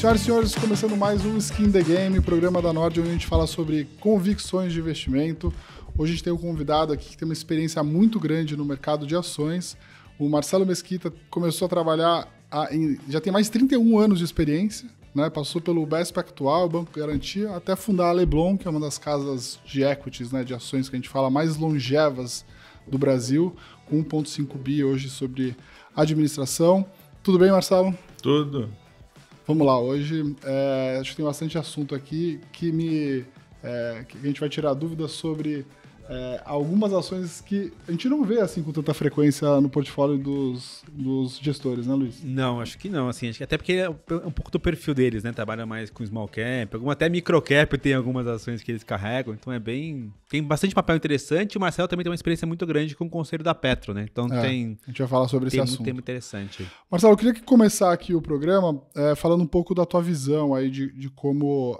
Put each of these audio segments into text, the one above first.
Senhoras e senhores, começando mais um Skin the Game, programa da Nord, onde a gente fala sobre convicções de investimento. Hoje a gente tem um convidado aqui que tem uma experiência muito grande no mercado de ações. O Marcelo Mesquita começou a trabalhar, já tem mais de 31 anos de experiência, né? Passou pelo BESP Pactual, Banco Garantia, até fundar a Leblon, que é uma das casas de equities, né, de ações que a gente fala mais longevas do Brasil, com 1,5 bi hoje sobre administração. Tudo bem, Marcelo? Tudo. Vamos lá, hoje acho que tem bastante assunto aqui que a gente vai tirar dúvidas sobre algumas ações que a gente não vê assim com tanta frequência no portfólio dos gestores, né, Luiz? Não, acho que não, assim, até porque é um pouco do perfil deles, né? Trabalha mais com small cap, até micro cap tem algumas ações que eles carregam, então tem bastante papel interessante. O Marcelo também tem uma experiência muito grande com o conselho da Petro, né? Então a gente vai falar sobre esse assunto. Tem muito interessante. Marcelo, eu queria começar aqui o programa falando um pouco da tua visão aí de como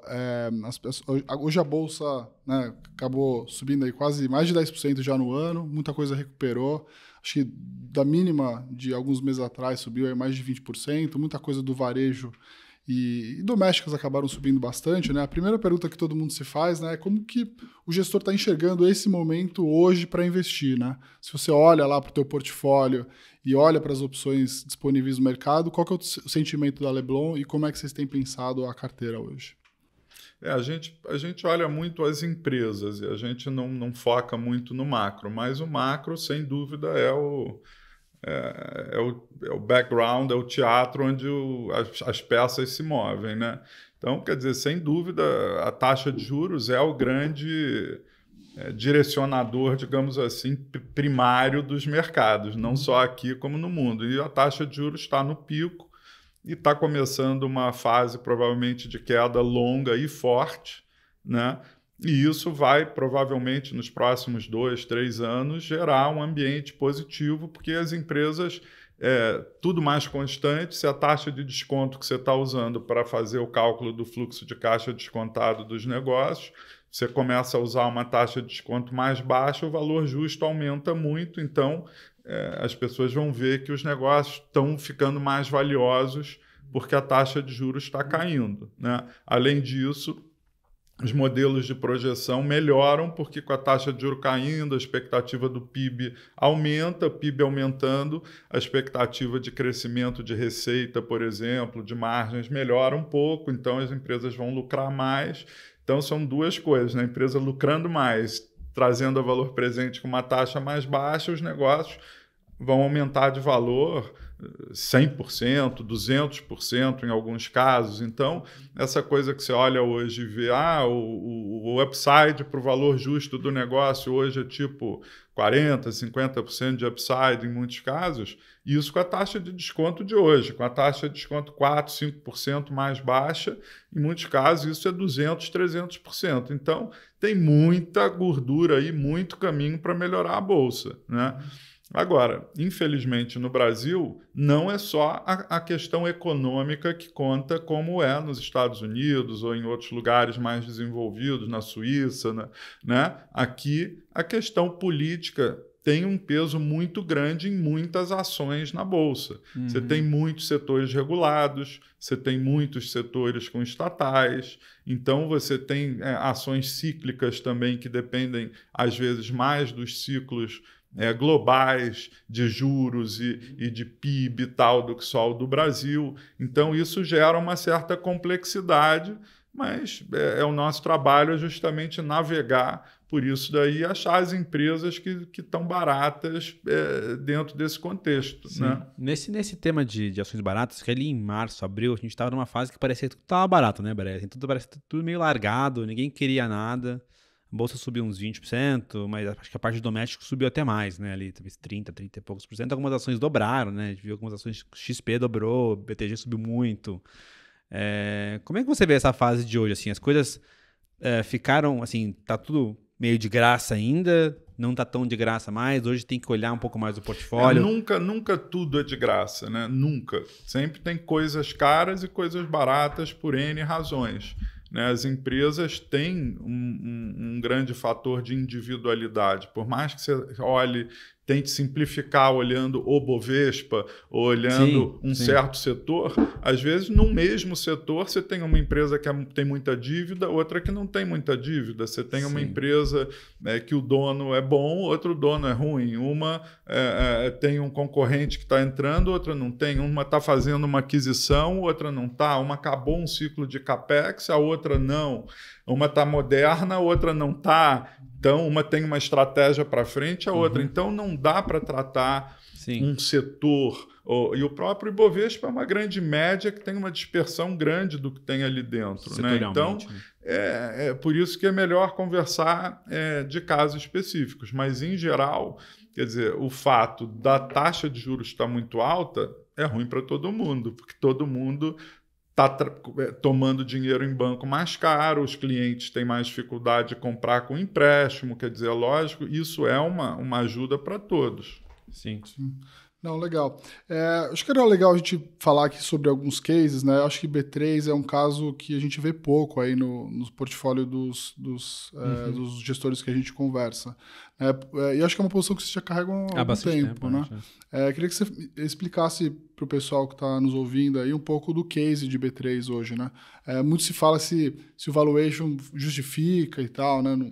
hoje a Bolsa, né, acabou subindo aí quase mais de 10% já no ano, muita coisa recuperou. Acho que da mínima de alguns meses atrás subiu aí mais de 20%, muita coisa do varejo e domésticas acabaram subindo bastante, né? A primeira pergunta que todo mundo se faz, né, é como que o gestor está enxergando esse momento hoje para investir, né? Se você olha lá para o teu portfólio e olha para as opções disponíveis no mercado, qual que é o sentimento da Leblon e como é que vocês têm pensado a carteira hoje? A gente olha muito as empresas e a gente não foca muito no macro, mas o macro, sem dúvida, é o background, é o teatro onde as peças se movem, né? Então, quer dizer, sem dúvida, a taxa de juros é o grande direcionador, digamos assim, primário dos mercados, não só aqui como no mundo. E a taxa de juros está no pico e está começando uma fase provavelmente de queda longa e forte, né? E isso vai provavelmente nos próximos 2, 3 anos gerar um ambiente positivo, porque as empresas, tudo mais constante, se a taxa de desconto que você está usando para fazer o cálculo do fluxo de caixa descontado dos negócios, você começa a usar uma taxa de desconto mais baixa, o valor justo aumenta muito, então as pessoas vão ver que os negócios estão ficando mais valiosos porque a taxa de juros está caindo, né? Além disso, os modelos de projeção melhoram porque com a taxa de juros caindo, a expectativa do PIB aumenta, o PIB aumentando, a expectativa de crescimento de receita, por exemplo, de margens melhora um pouco, então as empresas vão lucrar mais. Então são duas coisas, né? A empresa lucrando mais, trazendo a valor presente com uma taxa mais baixa, os negócios vão aumentar de valor 100%, 200% em alguns casos. Então, essa coisa que você olha hoje e vê, o upside para o valor justo do negócio hoje é tipo 40%, 50% de upside em muitos casos, isso com a taxa de desconto de hoje, com a taxa de desconto 4%, 5% mais baixa, em muitos casos isso é 200%, 300%. Então, tem muita gordura aí, muito caminho para melhorar a Bolsa, né? Agora, infelizmente, no Brasil, não é só a questão econômica que conta como é nos Estados Unidos ou em outros lugares mais desenvolvidos, na Suíça, né? Aqui, a questão política tem um peso muito grande em muitas ações na Bolsa. Uhum. Você tem muitos setores regulados, você tem muitos setores com estatais, então você tem ações cíclicas também que dependem, às vezes, mais dos ciclos globais de juros e de PIB e tal do que só o do Brasil. Então, isso gera uma certa complexidade, mas o nosso trabalho é justamente navegar por isso daí e achar as empresas que estão baratas dentro desse contexto. Né? Nesse tema de ações baratas, que ali em março, abril, a gente estava numa fase que parecia que tudo estava barato, né, Bré? Tudo parecia tudo meio largado, ninguém queria nada. A bolsa subiu uns 20%, mas acho que a parte do doméstico subiu até mais, né? Ali, talvez 30 e poucos por cento. Algumas ações dobraram, né? A gente viu algumas ações, XP dobrou, BTG subiu muito. Como é que você vê essa fase de hoje? Assim, as coisas ficaram, assim, tá tudo meio de graça ainda, não tá tão de graça mais, hoje tem que olhar um pouco mais o portfólio. Nunca tudo é de graça, né? Nunca. Sempre tem coisas caras e coisas baratas por N razões. Né? As empresas têm um grande fator de individualidade. Por mais que você olhe tente simplificar olhando o Bovespa, ou olhando certo setor. Às vezes, no mesmo setor, você tem uma empresa que tem muita dívida, outra que não tem muita dívida. Você tem uma empresa que o dono é bom, outro dono é ruim. Uma tem um concorrente que está entrando, outra não tem. Uma está fazendo uma aquisição, outra não está. Uma acabou um ciclo de CAPEX, a outra não. Uma está moderna, a outra não está. Então, uma tem uma estratégia para frente, a outra. Então, não dá para tratar um setor. E o próprio Ibovespa é uma grande média que tem uma dispersão grande do que tem ali dentro. Né? Então, é por isso que é melhor conversar de casos específicos. Mas, em geral, quer dizer, o fato da taxa de juros estar muito alta é ruim para todo mundo, porque todo mundo está tomando dinheiro em banco mais caro, os clientes têm mais dificuldade de comprar com empréstimo, quer dizer, lógico, isso é uma ajuda para todos. Sim. Não, legal. Acho que era legal a gente falar aqui sobre alguns cases, né? Acho que B3 é um caso que a gente vê pouco aí no portfólio dos gestores que a gente conversa. E acho que é uma posição que você já carrega há algum tempo, né? Queria que você explicasse para o pessoal que está nos ouvindo aí um pouco do case de B3 hoje, né? Muito se fala se o valuation justifica e tal, né?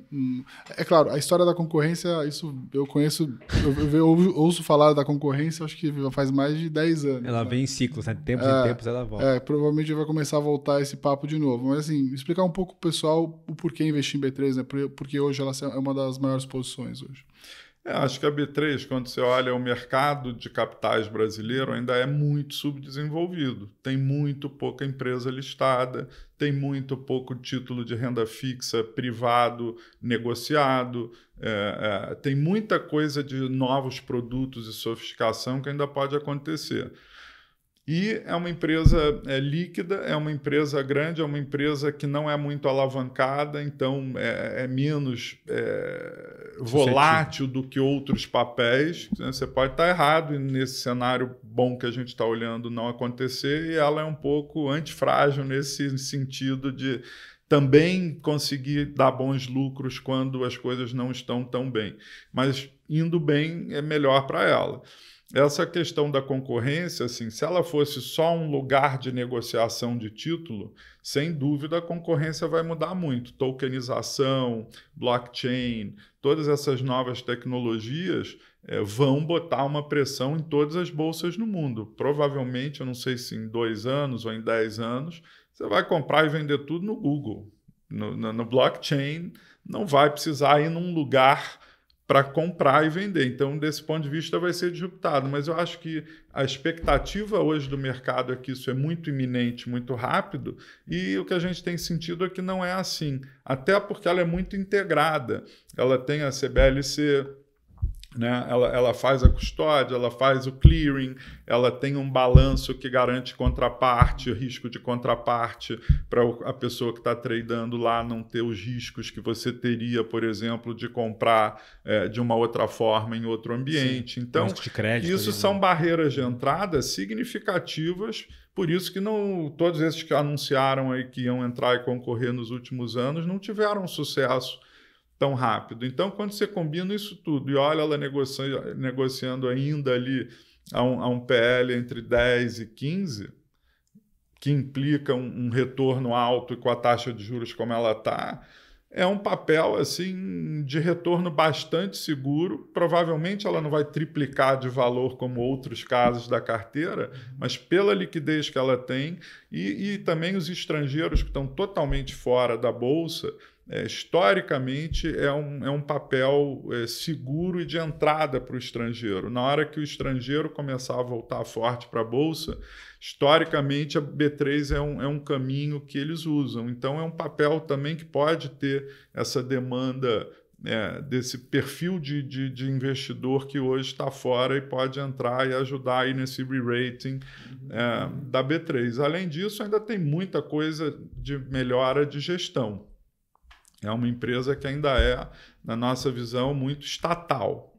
É claro, a história da concorrência, isso eu conheço, eu ouço falar da concorrência, acho que faz mais de 10 anos. Ela vem em ciclos, né? Tempos em tempos ela volta. Provavelmente vai começar a voltar esse papo de novo. Mas assim, explicar um pouco pro pessoal o porquê investir em B3, né? Porque hoje ela é uma das maiores posições hoje. Acho que a B3, quando você olha o mercado de capitais brasileiro, ainda é muito subdesenvolvido. Tem muito pouca empresa listada, tem muito pouco título de renda fixa privado negociado, tem muita coisa de novos produtos e sofisticação que ainda pode acontecer. E é uma empresa líquida, é uma empresa grande, é uma empresa que não é muito alavancada, então é menos volátil do que outros papéis. Você pode estar errado e nesse cenário bom que a gente está olhando não acontecer, e ela é um pouco antifrágil nesse sentido de também conseguir dar bons lucros quando as coisas não estão tão bem. Mas indo bem é melhor para ela. Essa questão da concorrência, assim, se ela fosse só um lugar de negociação de título, sem dúvida a concorrência vai mudar muito. Tokenização, blockchain, todas essas novas tecnologias vão botar uma pressão em todas as bolsas no mundo. Provavelmente, eu não sei se em 2 anos ou em 10 anos, você vai comprar e vender tudo no Google. No blockchain, não vai precisar ir num lugar para comprar e vender. Então, desse ponto de vista, vai ser disruptado. Mas eu acho que a expectativa hoje do mercado é que isso é muito iminente, muito rápido, e o que a gente tem sentido é que não é assim. Até porque ela é muito integrada. Ela tem a CBLC, né? Ela faz a custódia, ela faz o clearing, ela tem um balanço que garante contraparte, risco de contraparte, para a pessoa que está tradando lá não ter os riscos que você teria, por exemplo, de comprar de uma outra forma em outro ambiente. Sim, então, de crédito, isso são barreiras de entrada significativas. Por isso que todos esses que anunciaram aí que iam entrar e concorrer nos últimos anos não tiveram sucesso tão rápido. Então, quando você combina isso tudo e olha ela negociando ainda ali a um PL entre 10 e 15, que implica um retorno alto e com a taxa de juros como ela está, é um papel assim de retorno bastante seguro. Provavelmente ela não vai triplicar de valor como outros casos da carteira, mas pela liquidez que ela tem e também os estrangeiros que estão totalmente fora da Bolsa, historicamente é um papel seguro e de entrada para o estrangeiro. Na hora que o estrangeiro começar a voltar forte para a Bolsa, historicamente a B3 é um caminho que eles usam. Então é um papel também que pode ter essa demanda desse perfil de investidor que hoje está fora e pode entrar e ajudar aí nesse re-rating da B3. Além disso, ainda tem muita coisa de melhora de gestão. É uma empresa que ainda é, na nossa visão, muito estatal.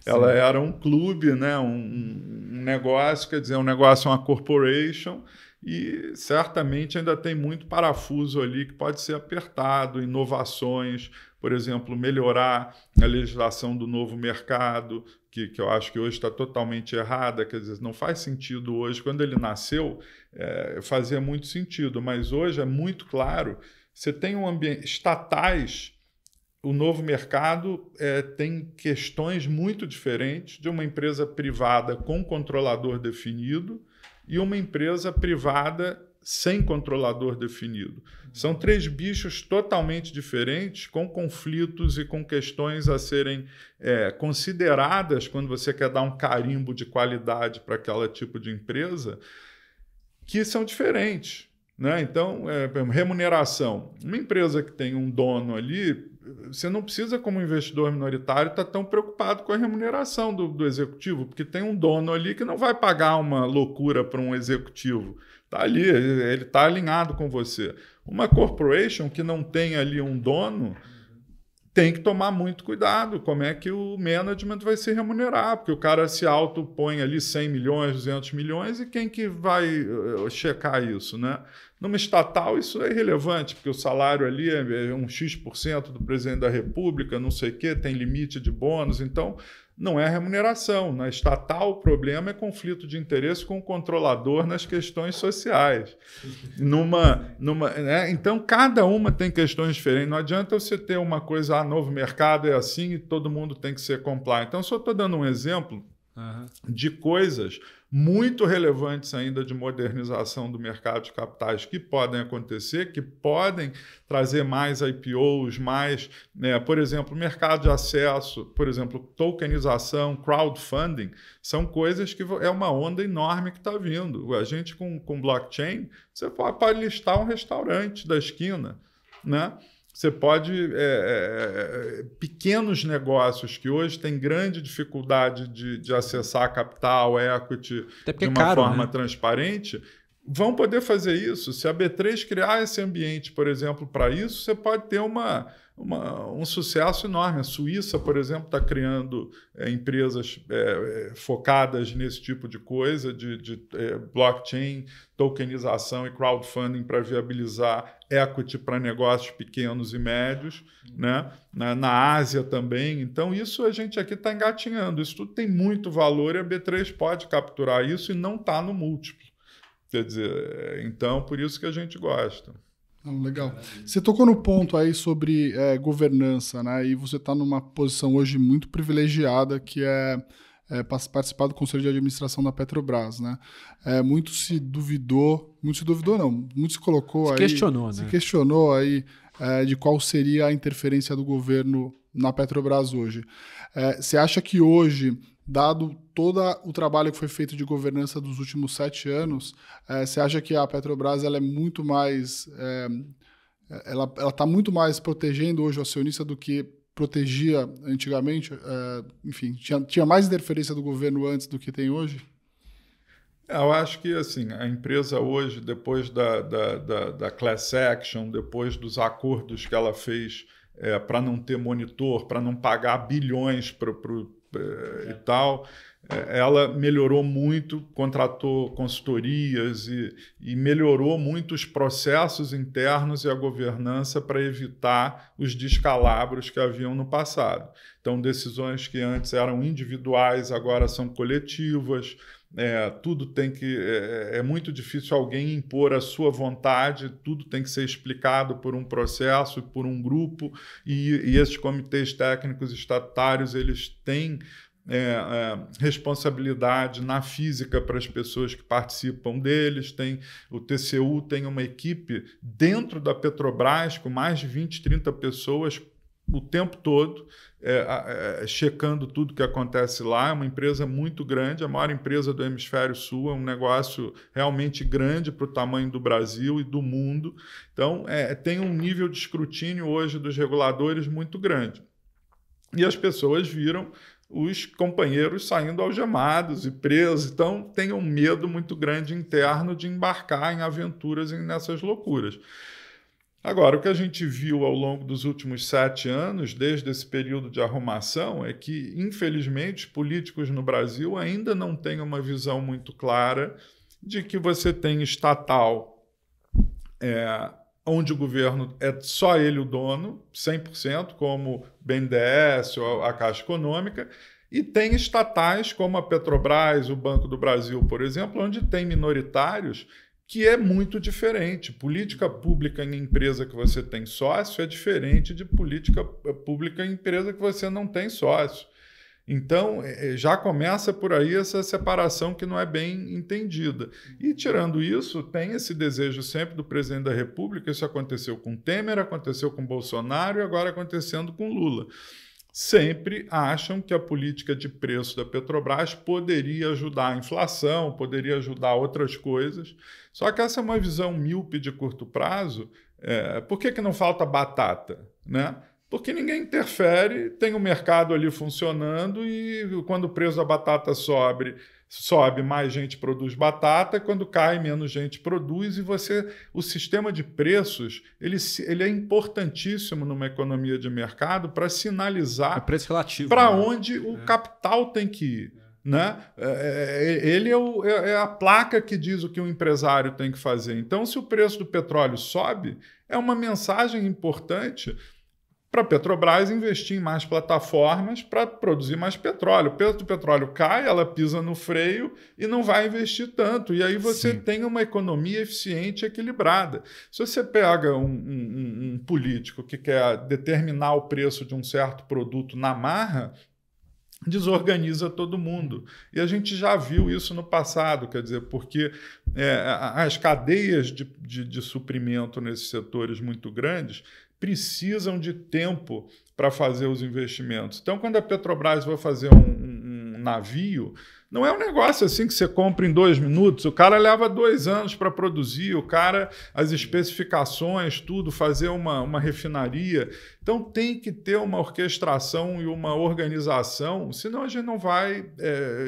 Ela era um clube, né? um negócio, quer dizer, um negócio é uma corporation, e certamente ainda tem muito parafuso ali que pode ser apertado, inovações, por exemplo, melhorar a legislação do novo mercado, que eu acho que hoje está totalmente errada, quer dizer, não faz sentido hoje. Quando ele nasceu, fazia muito sentido, mas hoje é muito claro, você tem um ambiente estatais, o novo mercado tem questões muito diferentes de uma empresa privada com controlador definido e uma empresa privada sem controlador definido. São 3 bichos totalmente diferentes, com conflitos e com questões a serem consideradas quando você quer dar um carimbo de qualidade para aquele tipo de empresa, que são diferentes, né? Então, remuneração. Uma empresa que tem um dono ali, você não precisa, como investidor minoritário, estar tão preocupado com a remuneração do executivo, porque tem um dono ali que não vai pagar uma loucura para um executivo. Está ali, ele está alinhado com você. Uma corporation que não tem ali um dono tem que tomar muito cuidado como é que o management vai se remunerar, porque o cara se autopõe ali 100 milhões, 200 milhões, e quem que vai checar isso, né? Numa estatal isso é irrelevante, porque o salário ali é um X% do presidente da República, não sei o quê, tem limite de bônus, então não é remuneração. Na estatal, o problema é conflito de interesse com o controlador nas questões sociais. Né? Então, cada uma tem questões diferentes. Não adianta você ter uma coisa, novo mercado é assim e todo mundo tem que ser compliant. Então, só estou dando um exemplo de coisas muito relevantes ainda de modernização do mercado de capitais que podem acontecer, que podem trazer mais IPOs, mais, por exemplo, mercado de acesso, por exemplo, tokenização, crowdfunding, são coisas que é uma onda enorme que está vindo. A gente com blockchain, você pode listar um restaurante da esquina, né? Você pode, pequenos negócios que hoje têm grande dificuldade de acessar capital, equity, de uma forma transparente, vão poder fazer isso. Se a B3 criar esse ambiente, por exemplo, para isso, você pode ter um sucesso enorme. A Suíça, por exemplo, está criando empresas focadas nesse tipo de coisa, de blockchain, tokenização e crowdfunding para viabilizar equity para negócios pequenos e médios, né? Na Ásia também. Então, isso a gente aqui está engatinhando. Isso tudo tem muito valor e a B3 pode capturar isso e não está no múltiplo. Quer dizer, então, por isso que a gente gosta. Legal. Você tocou no ponto aí sobre governança, né? E você está numa posição hoje muito privilegiada, que é participar do Conselho de Administração da Petrobras, né? Muito se colocou aí... Se questionou aí de qual seria a interferência do governo na Petrobras hoje. Você acha que hoje, dado todo o trabalho que foi feito de governança dos últimos 7 anos, você acha que a Petrobras ela é muito mais... ela está muito mais protegendo hoje o acionista do que protegia antigamente? Enfim, tinha mais interferência do governo antes do que tem hoje? Eu acho que assim, a empresa hoje, depois da class action, depois dos acordos que ela fez para não ter monitor, para não pagar bilhões e tal, ela melhorou muito, contratou consultorias e melhorou muito os processos internos e a governança para evitar os descalabros que haviam no passado. Então, decisões que antes eram individuais, agora são coletivas. Tudo tem que... É muito difícil alguém impor a sua vontade, tudo tem que ser explicado por um processo, por um grupo, e esses comitês técnicos estatutários, eles têm responsabilidade na física para as pessoas que participam deles. O TCU tem uma equipe dentro da Petrobras com mais de 20, 30 pessoas o tempo todo, checando tudo que acontece lá. É uma empresa muito grande, a maior empresa do Hemisfério Sul, é um negócio realmente grande para o tamanho do Brasil e do mundo. Então, tem um nível de escrutínio hoje dos reguladores muito grande. E as pessoas viram os companheiros saindo algemados e presos, então tem um medo muito grande interno de embarcar em aventuras nessas loucuras. Agora, o que a gente viu ao longo dos últimos 7 anos, desde esse período de arrumação, é que, infelizmente, os políticos no Brasil ainda não têm uma visão muito clara de que você tem estatal onde o governo é só ele o dono, 100%, como BNDES ou a Caixa Econômica, e tem estatais como a Petrobras, o Banco do Brasil, por exemplo, onde tem minoritários, que é muito diferente. Política pública em empresa que você tem sócio é diferente de política pública em empresa que você não tem sócio. Então, já começa por aí essa separação que não é bem entendida. E, tirando isso, tem esse desejo sempre do presidente da República, isso aconteceu com Temer, aconteceu com Bolsonaro e agora acontecendo com Lula. Sempre acham que a política de preço da Petrobras poderia ajudar a inflação, poderia ajudar outras coisas. Só que essa é uma visão míope de curto prazo. Por que não falta batata, né? Porque ninguém interfere, tem o mercado ali funcionando e quando o preço da batata sobe, mais gente produz batata, quando cai, menos gente produz e o sistema de preços ele é importantíssimo numa economia de mercado para sinalizar preço relativo, para onde o capital tem que ir. Né? Ele é a placa que diz o que o empresário tem que fazer. Então, se o preço do petróleo sobe, é uma mensagem importante para a Petrobras investir em mais plataformas para produzir mais petróleo. O preço do petróleo cai, ela pisa no freio e não vai investir tanto. E aí você tem uma economia eficiente e equilibrada. Se você pega um político que quer determinar o preço de um certo produto na marra, desorganiza todo mundo. E a gente já viu isso no passado, quer dizer, porque as cadeias de suprimento nesses setores muito grandes precisam de tempo para fazer os investimentos. Então, quando a Petrobras vai fazer um navio, não é um negócio assim que você compra em 2 minutos, o cara leva 2 anos para produzir, as especificações, tudo, fazer uma refinaria. Então, tem que ter uma orquestração e uma organização, senão a gente não vai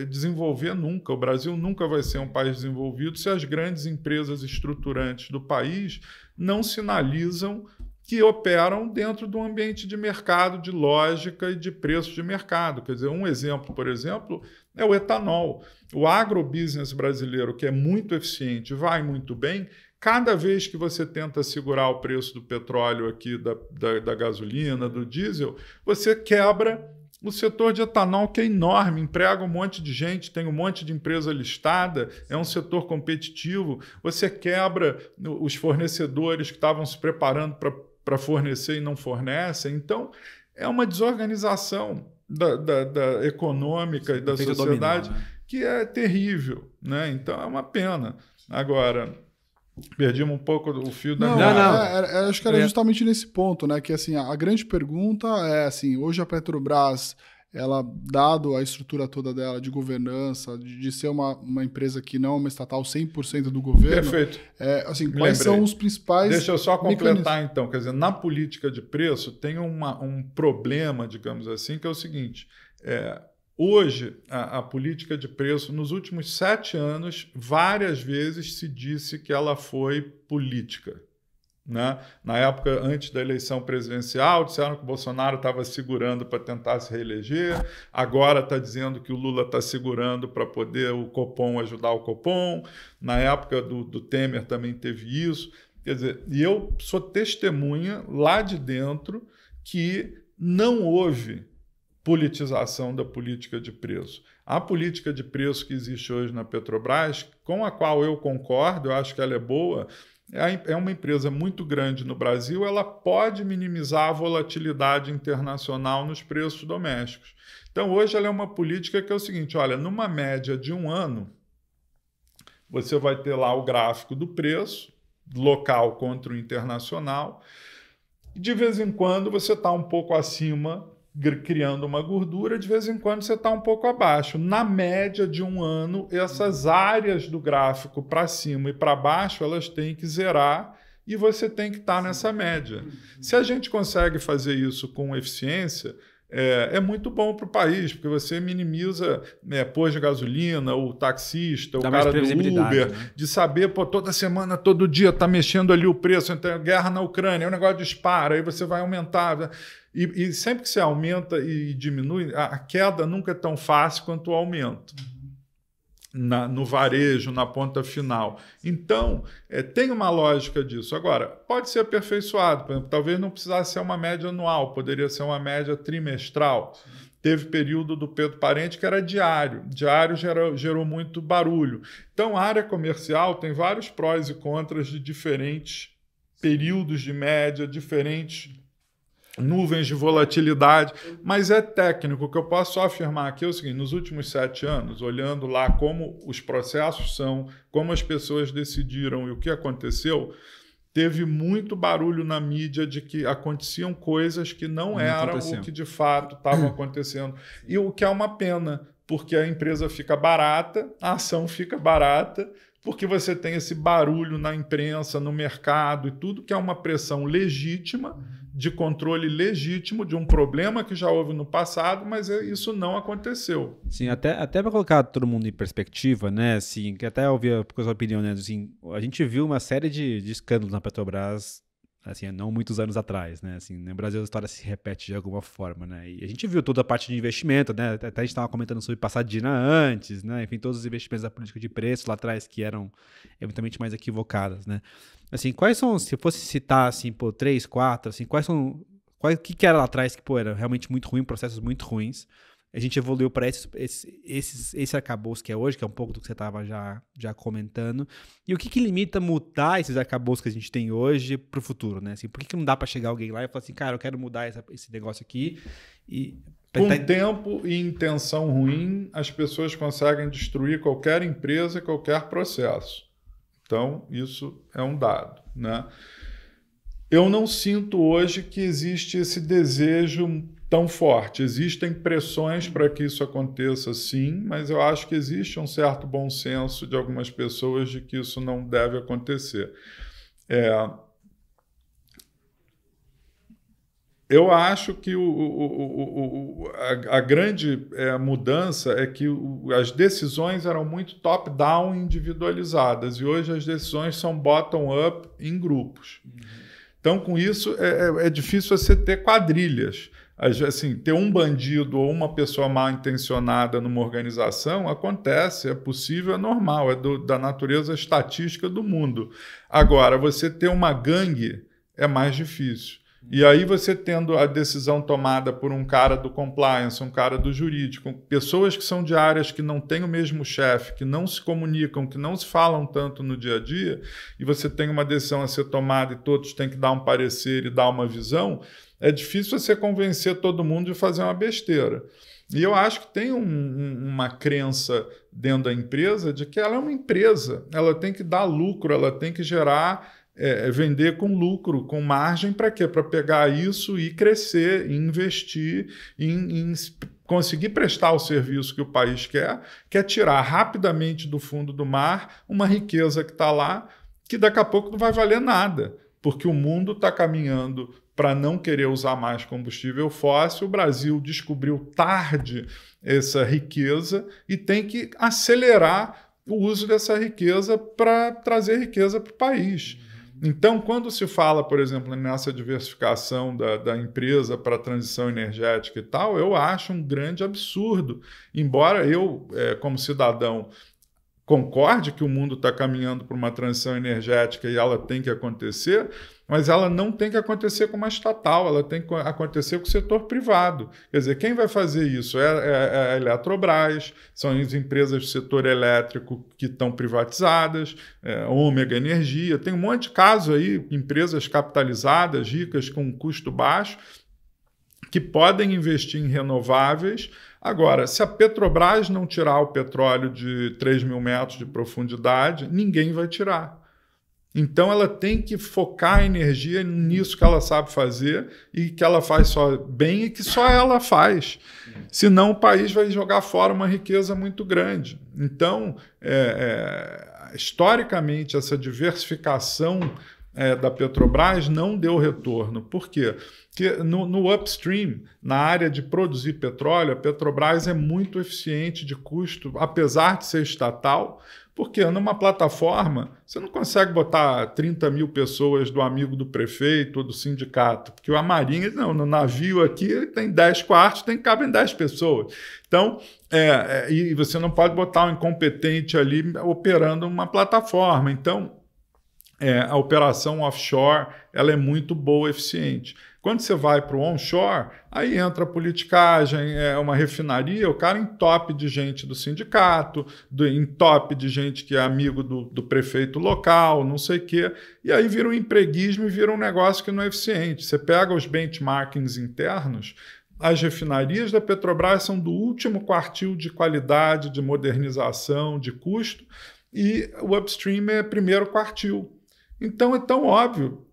desenvolver nunca. O Brasil nunca vai ser um país desenvolvido se as grandes empresas estruturantes do país não sinalizam que operam dentro de um ambiente de mercado, de lógica e de preço de mercado. Quer dizer, um exemplo, por exemplo, é o etanol. O agrobusiness brasileiro, que é muito eficiente, vai muito bem, cada vez que você tenta segurar o preço do petróleo aqui, da gasolina, do diesel, você quebra o setor de etanol, que é enorme, emprega um monte de gente, tem um monte de empresa listada, é um setor competitivo, você quebra os fornecedores que estavam se preparando para fornecer e não fornecem. Então, é uma desorganização da econômica e da sociedade que é terrível, né? Então, é uma pena. Agora, perdimos um pouco o fio da meada. Acho que era justamente nesse ponto, né? Que assim, a grande pergunta é assim, hoje a Petrobras, ela, dado a estrutura toda dela de governança, de ser uma empresa que não é uma estatal 100% do governo. Perfeito. Assim, quais são os principais Deixa eu só completar, então. Quer dizer, na política de preço tem um problema, digamos assim, que é o seguinte. Hoje, a política de preço, nos últimos 7 anos, várias vezes se disse que ela foi política. Né? Na época, antes da eleição presidencial, disseram que o Bolsonaro estava segurando para tentar se reeleger, agora está dizendo que o Lula está segurando para poder o Copom ajudar o Copom. Na época do Temer também teve isso. Quer dizer, e eu sou testemunha lá de dentro que não houve politização da política de preço. A política de preço que existe hoje na Petrobras, com a qual eu concordo, eu acho que ela é boa, é uma empresa muito grande no Brasil, ela pode minimizar a volatilidade internacional nos preços domésticos. Então, hoje ela é uma política que é o seguinte, olha, numa média de 1 ano, você vai ter lá o gráfico do preço, local contra o internacional, e de vez em quando você está um pouco acima, criando uma gordura, de vez em quando você está um pouco abaixo. Na média de 1 ano, essas áreas do gráfico para cima e para baixo, elas têm que zerar e você tem que estar nessa média. Se a gente consegue fazer isso com eficiência, é muito bom para o país, porque você minimiza posto de gasolina, o taxista, o cara do Uber, né? De saber, toda semana, todo dia está mexendo ali o preço, então, guerra na Ucrânia, o negócio dispara, aí você vai aumentar. E sempre que você aumenta e diminui, a queda nunca é tão fácil quanto o aumento. no varejo, na ponta final. Então, tem uma lógica disso. Agora, pode ser aperfeiçoado. Por exemplo, talvez não precisasse ser uma média anual, poderia ser uma média trimestral. Teve período do Pedro Parente que era diário. Diário gerou muito barulho. Então, a área comercial tem vários prós e contras de diferentes períodos de média, diferentes nuvens de volatilidade, mas é técnico. O que eu posso só afirmar aqui é o seguinte: nos últimos 7 anos, olhando lá como os processos são, como as pessoas decidiram e o que aconteceu, teve muito barulho na mídia de que aconteciam coisas que não eram o que de fato estavam acontecendo. E o que é uma pena, porque a empresa fica barata, a ação fica barata, porque você tem esse barulho na imprensa, no mercado e tudo, que é uma pressão legítima, de controle legítimo de um problema que já houve no passado, mas isso não aconteceu. Sim, até para colocar todo mundo em perspectiva, né, assim, que até ouvir a sua opinião, né, assim, a gente viu uma série de escândalos na Petrobras, assim, não muitos anos atrás, né, assim, no Brasil a história se repete de alguma forma, né, e a gente viu toda a parte de investimento, né, até a gente estava comentando sobre Passadina antes, né, enfim, todos os investimentos da política de preço lá atrás que eram eventualmente mais equivocadas, né. Assim, quais são, se fosse citar, assim, 3, 4, assim, o que era lá atrás que, era realmente muito ruim, processos muito ruins, a gente evoluiu para esse arcabouço que é hoje, que é um pouco do que você estava já comentando, e o que limita mudar esses arcabouços que a gente tem hoje para o futuro, né? Assim, por que não dá para chegar alguém lá e falar assim, cara, eu quero mudar esse negócio aqui e... Com tempo e intenção ruim, as pessoas conseguem destruir qualquer empresa, qualquer processo. Então, isso é um dado, né? Eu não sinto hoje que existe esse desejo tão forte. Existem pressões para que isso aconteça, sim, mas eu acho que existe um certo bom senso de algumas pessoas de que isso não deve acontecer. Eu acho que a grande mudança é que as decisões eram muito top-down individualizadas e hoje as decisões são bottom-up em grupos. Então, com isso, é difícil você ter quadrilhas. Assim, ter um bandido ou uma pessoa mal intencionada numa organização acontece, é possível, é normal, da natureza estatística do mundo. Agora, você ter uma gangue é mais difícil. E aí você tendo a decisão tomada por um cara do compliance, um cara do jurídico, pessoas que são de áreas que não têm o mesmo chefe, que não se comunicam, que não se falam tanto no dia a dia, e você tem uma decisão a ser tomada e todos têm que dar um parecer e dar uma visão, é difícil você convencer todo mundo de fazer uma besteira. E eu acho que tem uma crença dentro da empresa de que ela é uma empresa, ela tem que dar lucro, ela tem que gerar... vender com lucro, com margem, para quê? Para pegar isso e crescer, e investir, em conseguir prestar o serviço que o país quer tirar rapidamente do fundo do mar uma riqueza que está lá, que daqui a pouco não vai valer nada, porque o mundo está caminhando para não querer usar mais combustível fóssil. O Brasil descobriu tarde essa riqueza e tem que acelerar o uso dessa riqueza para trazer riqueza para o país. Então, quando se fala, por exemplo, nessa diversificação da empresa para a transição energética e tal, eu acho um grande absurdo. Embora eu, como cidadão, concorde que o mundo está caminhando para uma transição energética e ela tem que acontecer, mas ela não tem que acontecer com uma estatal, ela tem que acontecer com o setor privado. Quer dizer, quem vai fazer isso? É a Eletrobras, são as empresas do setor elétrico que estão privatizadas, Ômega Energia, tem um monte de casos aí, empresas capitalizadas, ricas, com custo baixo, que podem investir em renováveis. Agora, se a Petrobras não tirar o petróleo de 3 mil metros de profundidade, ninguém vai tirar. Então, ela tem que focar a energia nisso que ela sabe fazer e que ela faz só bem e que só ela faz. Senão, o país vai jogar fora uma riqueza muito grande. Então, historicamente, essa diversificação da Petrobras não deu retorno. Por quê? Porque no upstream, na área de produzir petróleo, a Petrobras é muito eficiente de custo, apesar de ser estatal, Porque numa plataforma, você não consegue botar 30 mil pessoas do amigo do prefeito ou do sindicato, porque a Marinha, não, no navio aqui tem 10 quartos, cabem 10 pessoas. Então, e você não pode botar um incompetente ali operando uma plataforma. Então, a operação offshore ela é muito boa, eficiente. Quando você vai para o onshore, aí entra a politicagem, uma refinaria, o cara em top de gente do sindicato, em top de gente que é amigo do prefeito local, não sei o quê, e aí vira um empreguismo e vira um negócio que não é eficiente. Você pega os benchmarkings internos, as refinarias da Petrobras são do último quartil de qualidade, de modernização, de custo, e o upstream é primeiro quartil. Então é tão óbvio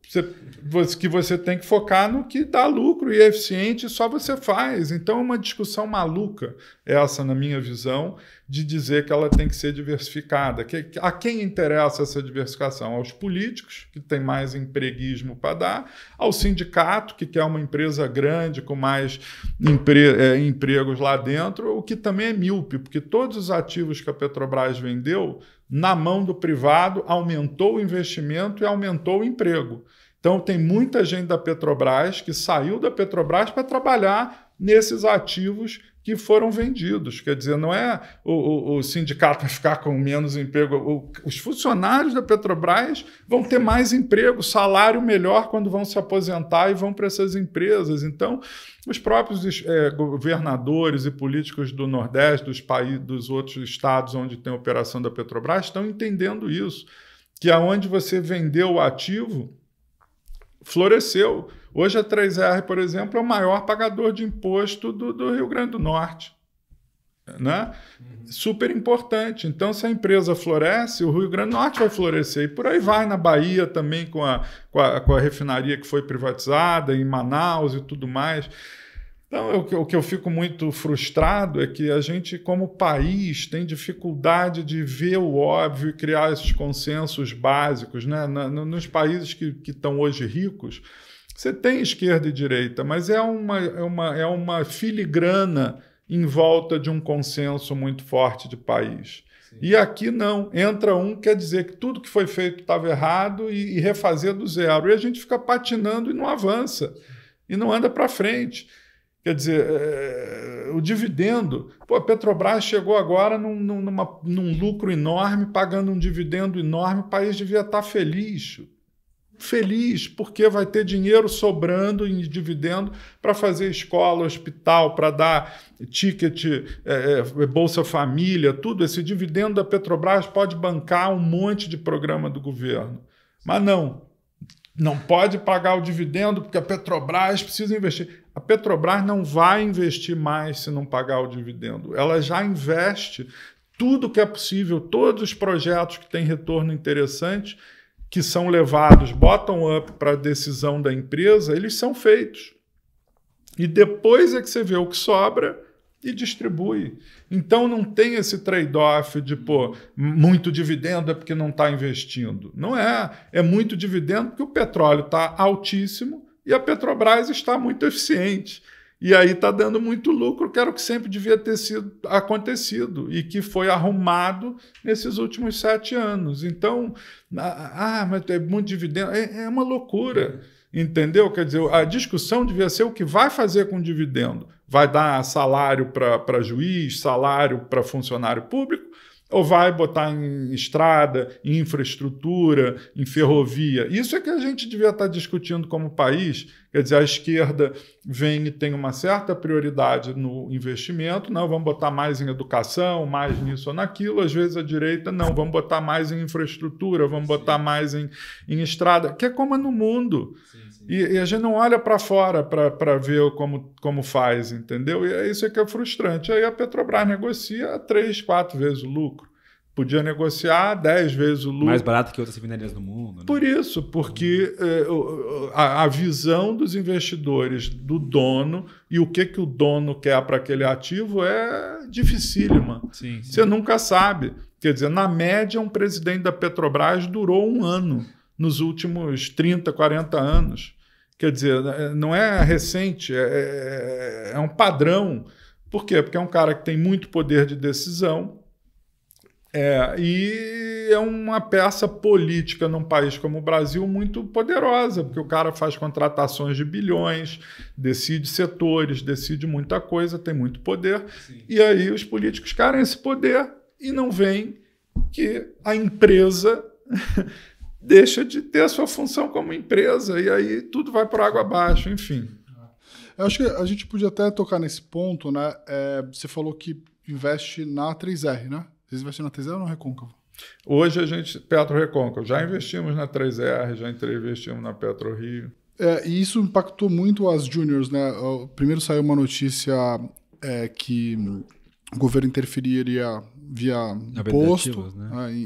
que você tem que focar no que dá lucro e é eficiente, só você faz. Então é uma discussão maluca essa, na minha visão, de dizer que ela tem que ser diversificada. A quem interessa essa diversificação? Aos políticos, que tem mais empreguismo para dar, ao sindicato, que quer uma empresa grande com mais empregos lá dentro, o que também é míope, porque todos os ativos que a Petrobras vendeu, na mão do privado, aumentou o investimento e aumentou o emprego. Então, tem muita gente da Petrobras que saiu da Petrobras para trabalhar nesses ativos que foram vendidos. Quer dizer, não é o sindicato vai ficar com menos emprego. Os funcionários da Petrobras vão ter mais emprego, salário melhor quando vão se aposentar e vão para essas empresas. Então, os próprios governadores e políticos do Nordeste, dos outros estados onde tem operação da Petrobras, estão entendendo isso, que aonde você vendeu o ativo, floresceu. Hoje a 3R, por exemplo, é o maior pagador de imposto do Rio Grande do Norte. Né? Super importante. Então, se a empresa floresce, o Rio Grande do Norte vai florescer. E por aí vai, na Bahia também, com a refinaria que foi privatizada, em Manaus e tudo mais. Então, o que eu fico muito frustrado é que a gente, como país, tem dificuldade de ver o óbvio e criar esses consensos básicos. Né? Nos países que estão hoje ricos, você tem esquerda e direita, mas é uma filigrana em volta de um consenso muito forte de país. Sim. E aqui não. Entra um, quer dizer que tudo que foi feito estava errado e refazer do zero. E a gente fica patinando e não avança. E não anda para frente. Quer dizer, o dividendo... Pô, a Petrobras chegou agora num lucro enorme, pagando um dividendo enorme, o país devia estar feliz. Feliz, porque vai ter dinheiro sobrando em dividendo para fazer escola, hospital, para dar ticket, Bolsa Família, tudo. Esse dividendo da Petrobras pode bancar um monte de programa do governo. Mas não pode pagar o dividendo porque a Petrobras precisa investir. A Petrobras não vai investir mais se não pagar o dividendo. Ela já investe tudo que é possível, todos os projetos que têm retorno interessante, que são levados bottom-up para a decisão da empresa, eles são feitos. E depois é que você vê o que sobra e distribui. Então não tem esse trade-off de, muito dividendo é porque não está investindo. Não é. É muito dividendo porque o petróleo está altíssimo e a Petrobras está muito eficiente. E aí está dando muito lucro, que era o que sempre devia ter acontecido e que foi arrumado nesses últimos 7 anos. Então, mas é muito dividendo. É uma loucura, entendeu? Quer dizer, a discussão devia ser o que vai fazer com o dividendo. Vai dar salário para juiz, salário para funcionário público, ou vai botar em estrada, em infraestrutura, em ferrovia? Isso é que a gente devia estar discutindo como país. Quer dizer, a esquerda vem e tem uma certa prioridade no investimento, não, vamos botar mais em educação, mais nisso ou naquilo. Às vezes a direita, não, vamos botar mais em infraestrutura, vamos botar mais em estrada, que é como é no mundo. Sim. E a gente não olha para fora para ver como faz, entendeu? E é isso que é frustrante. Aí a Petrobras negocia 3, 4 vezes o lucro. Podia negociar 10 vezes o lucro. Mais barato que outras refinarias do mundo. Né? Por isso, porque a visão dos investidores, do dono, e o que o dono quer para aquele ativo é dificílima. Sim. Você nunca sabe. Quer dizer, na média, um presidente da Petrobras durou 1 ano nos últimos 30, 40 anos. Quer dizer, não é recente, é um padrão. Por quê? Porque é um cara que tem muito poder de decisão, E é uma peça política num país como o Brasil muito poderosa, porque o cara faz contratações de bilhões, decide setores, decide muita coisa, tem muito poder. Sim. E aí os políticos querem esse poder e não veem que a empresa deixa de ter a sua função como empresa, e aí tudo vai por água abaixo, enfim. Eu acho que a gente podia até tocar nesse ponto, né? Você falou que investe na 3R, né? Vocês investem na 3R ou na Recôncavo? Hoje a gente, Petro Recôncavo, já investimos na 3R, já investimos na PetroRio. E isso impactou muito as juniors, né? Primeiro saiu uma notícia que o governo interferiria via imposto,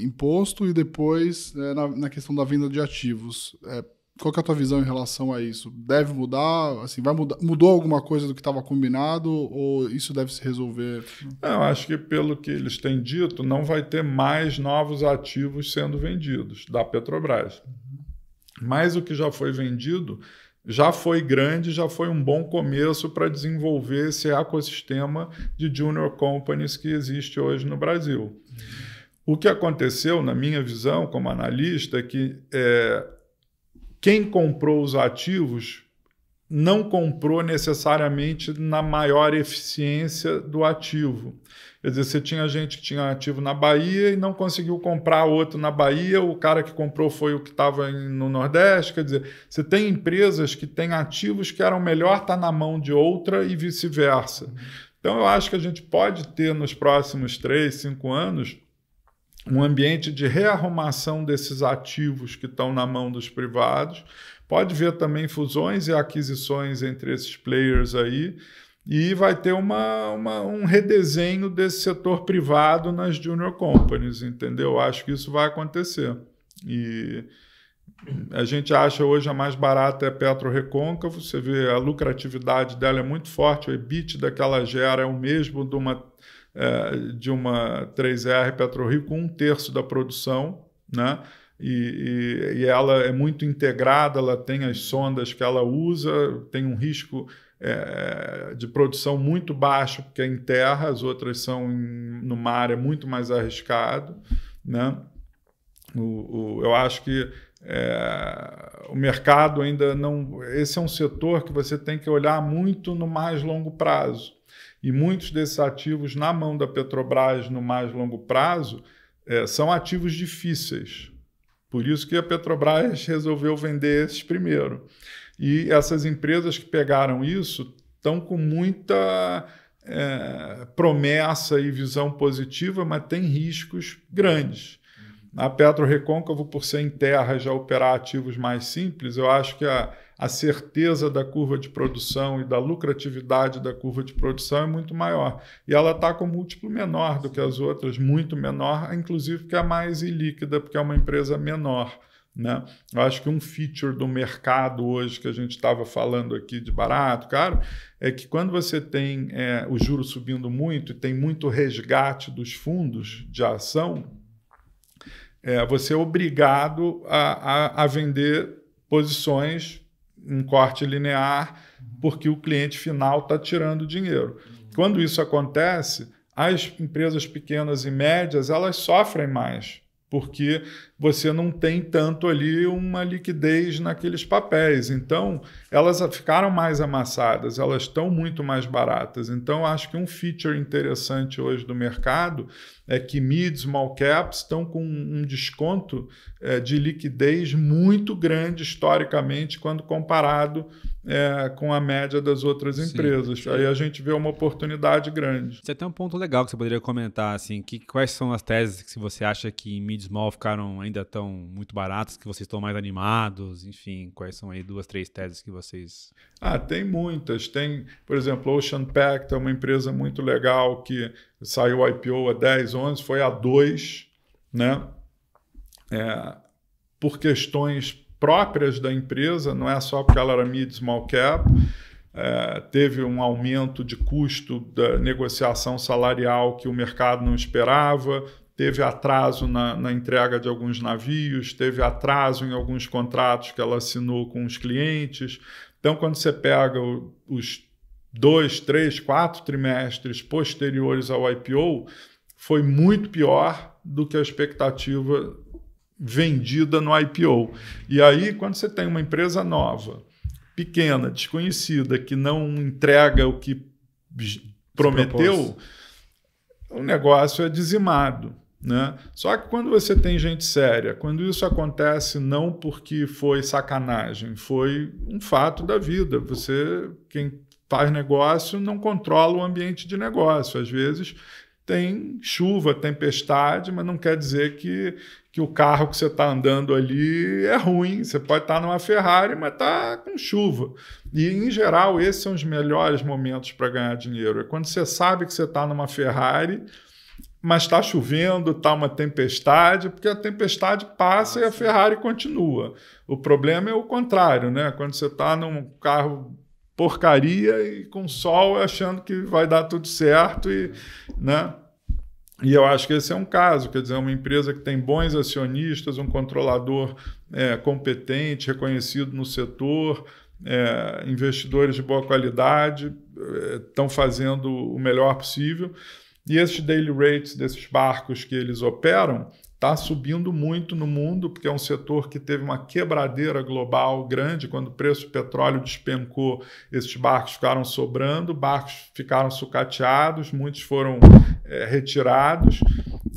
imposto, e depois na questão da venda de ativos. Qual que é a tua visão em relação a isso? Deve mudar? Assim, vai mudar? Mudou alguma coisa do que estava combinado ou isso deve se resolver? Eu acho que, pelo que eles têm dito, não vai ter mais novos ativos sendo vendidos da Petrobras. Mas o que já foi vendido já foi grande, já foi um bom começo para desenvolver esse ecossistema de junior companies que existe hoje no Brasil. O que aconteceu, na minha visão como analista, é que quem comprou os ativos não comprou necessariamente na maior eficiência do ativo. Quer dizer, você tinha gente que tinha ativo na Bahia e não conseguiu comprar outro na Bahia, o cara que comprou foi o que estava no Nordeste. Quer dizer, você tem empresas que têm ativos que eram melhor estar na mão de outra e vice-versa. Então, eu acho que a gente pode ter nos próximos 3, 5 anos um ambiente de rearrumação desses ativos que estão na mão dos privados. Pode ver também fusões e aquisições entre esses players aí, e vai ter um redesenho desse setor privado nas junior companies, entendeu? Acho que isso vai acontecer. E a gente acha hoje a mais barata é Petro Recôncavo, você vê a lucratividade dela é muito forte, o EBITDA que ela gera é o mesmo de uma 3R PetroRio com 1/3 da produção, né? E ela é muito integrada, ela tem as sondas que ela usa, tem um risco de produção muito baixo, porque é em terra, as outras são no mar, é muito mais arriscado, né? Eu acho que o mercado ainda não... Esse é um setor que você tem que olhar muito no mais longo prazo. E muitos desses ativos na mão da Petrobras no mais longo prazo são ativos difíceis. Por isso que a Petrobras resolveu vender esses primeiro. E essas empresas que pegaram isso estão com muita promessa e visão positiva, mas tem riscos grandes. A Petro Recôncavo, por ser em terra e já operar ativos mais simples, eu acho que a certeza da curva de produção e da lucratividade da curva de produção é muito maior. E ela está com múltiplo menor do que as outras, muito menor, inclusive porque é mais ilíquida, porque é uma empresa menor, né? Eu acho que um feature do mercado hoje, que a gente estava falando aqui de barato, caro, é que quando você tem o juro subindo muito e tem muito resgate dos fundos de ação, você é obrigado a vender posições em corte linear, porque o cliente final está tirando dinheiro. Quando isso acontece, as empresas pequenas e médias elas sofrem mais, porque você não tem tanto ali uma liquidez naqueles papéis. Então, elas ficaram mais amassadas, elas estão muito mais baratas. Então, acho que um feature interessante hoje do mercado é que mid, small caps estão com um desconto de liquidez muito grande historicamente quando comparado com a média das outras empresas. Sim. Aí a gente vê uma oportunidade grande. Você tem um ponto legal que você poderia comentar, assim, quais são as teses que você acha que em mid, small ficaram ainda tão muito baratas, que vocês estão mais animados, enfim, quais são aí 2, 3 teses que vocês... Tem muitas. Tem, por exemplo, Ocean Pact é uma empresa muito legal que saiu IPO a 10, 11, foi a 2, né? Por questões próprias da empresa, não é só porque ela era mid, small cap, teve um aumento de custo da negociação salarial que o mercado não esperava, teve atraso na entrega de alguns navios, teve atraso em alguns contratos que ela assinou com os clientes. Então, quando você pega os 2, 3, 4 trimestres posteriores ao IPO, foi muito pior do que a expectativa vendida no IPO. E aí, quando você tem uma empresa nova, pequena, desconhecida, que não entrega o que prometeu, o negócio é dizimado, né? Só que quando você tem gente séria, quando isso acontece não porque foi sacanagem, foi um fato da vida. Quem faz negócio não controla o ambiente de negócio. Às vezes tem chuva, tempestade, mas não quer dizer que o carro que você está andando ali é ruim. Você pode estar numa Ferrari, mas está com chuva. E, em geral, esses são os melhores momentos para ganhar dinheiro. É quando você sabe que você está numa Ferrari, mas está chovendo, está uma tempestade, porque a tempestade passa e a Ferrari continua. O problema é o contrário, né? Quando você está num carro porcaria e com sol achando que vai dar tudo certo, né? E eu acho que esse é um caso, quer dizer, uma empresa que tem bons acionistas, um controlador competente, reconhecido no setor, investidores de boa qualidade, estão fazendo o melhor possível. E esses daily rates desses barcos que eles operam está subindo muito no mundo, porque é um setor que teve uma quebradeira global grande. Quando o preço do petróleo despencou, esses barcos ficaram sobrando, barcos ficaram sucateados, muitos foram retirados,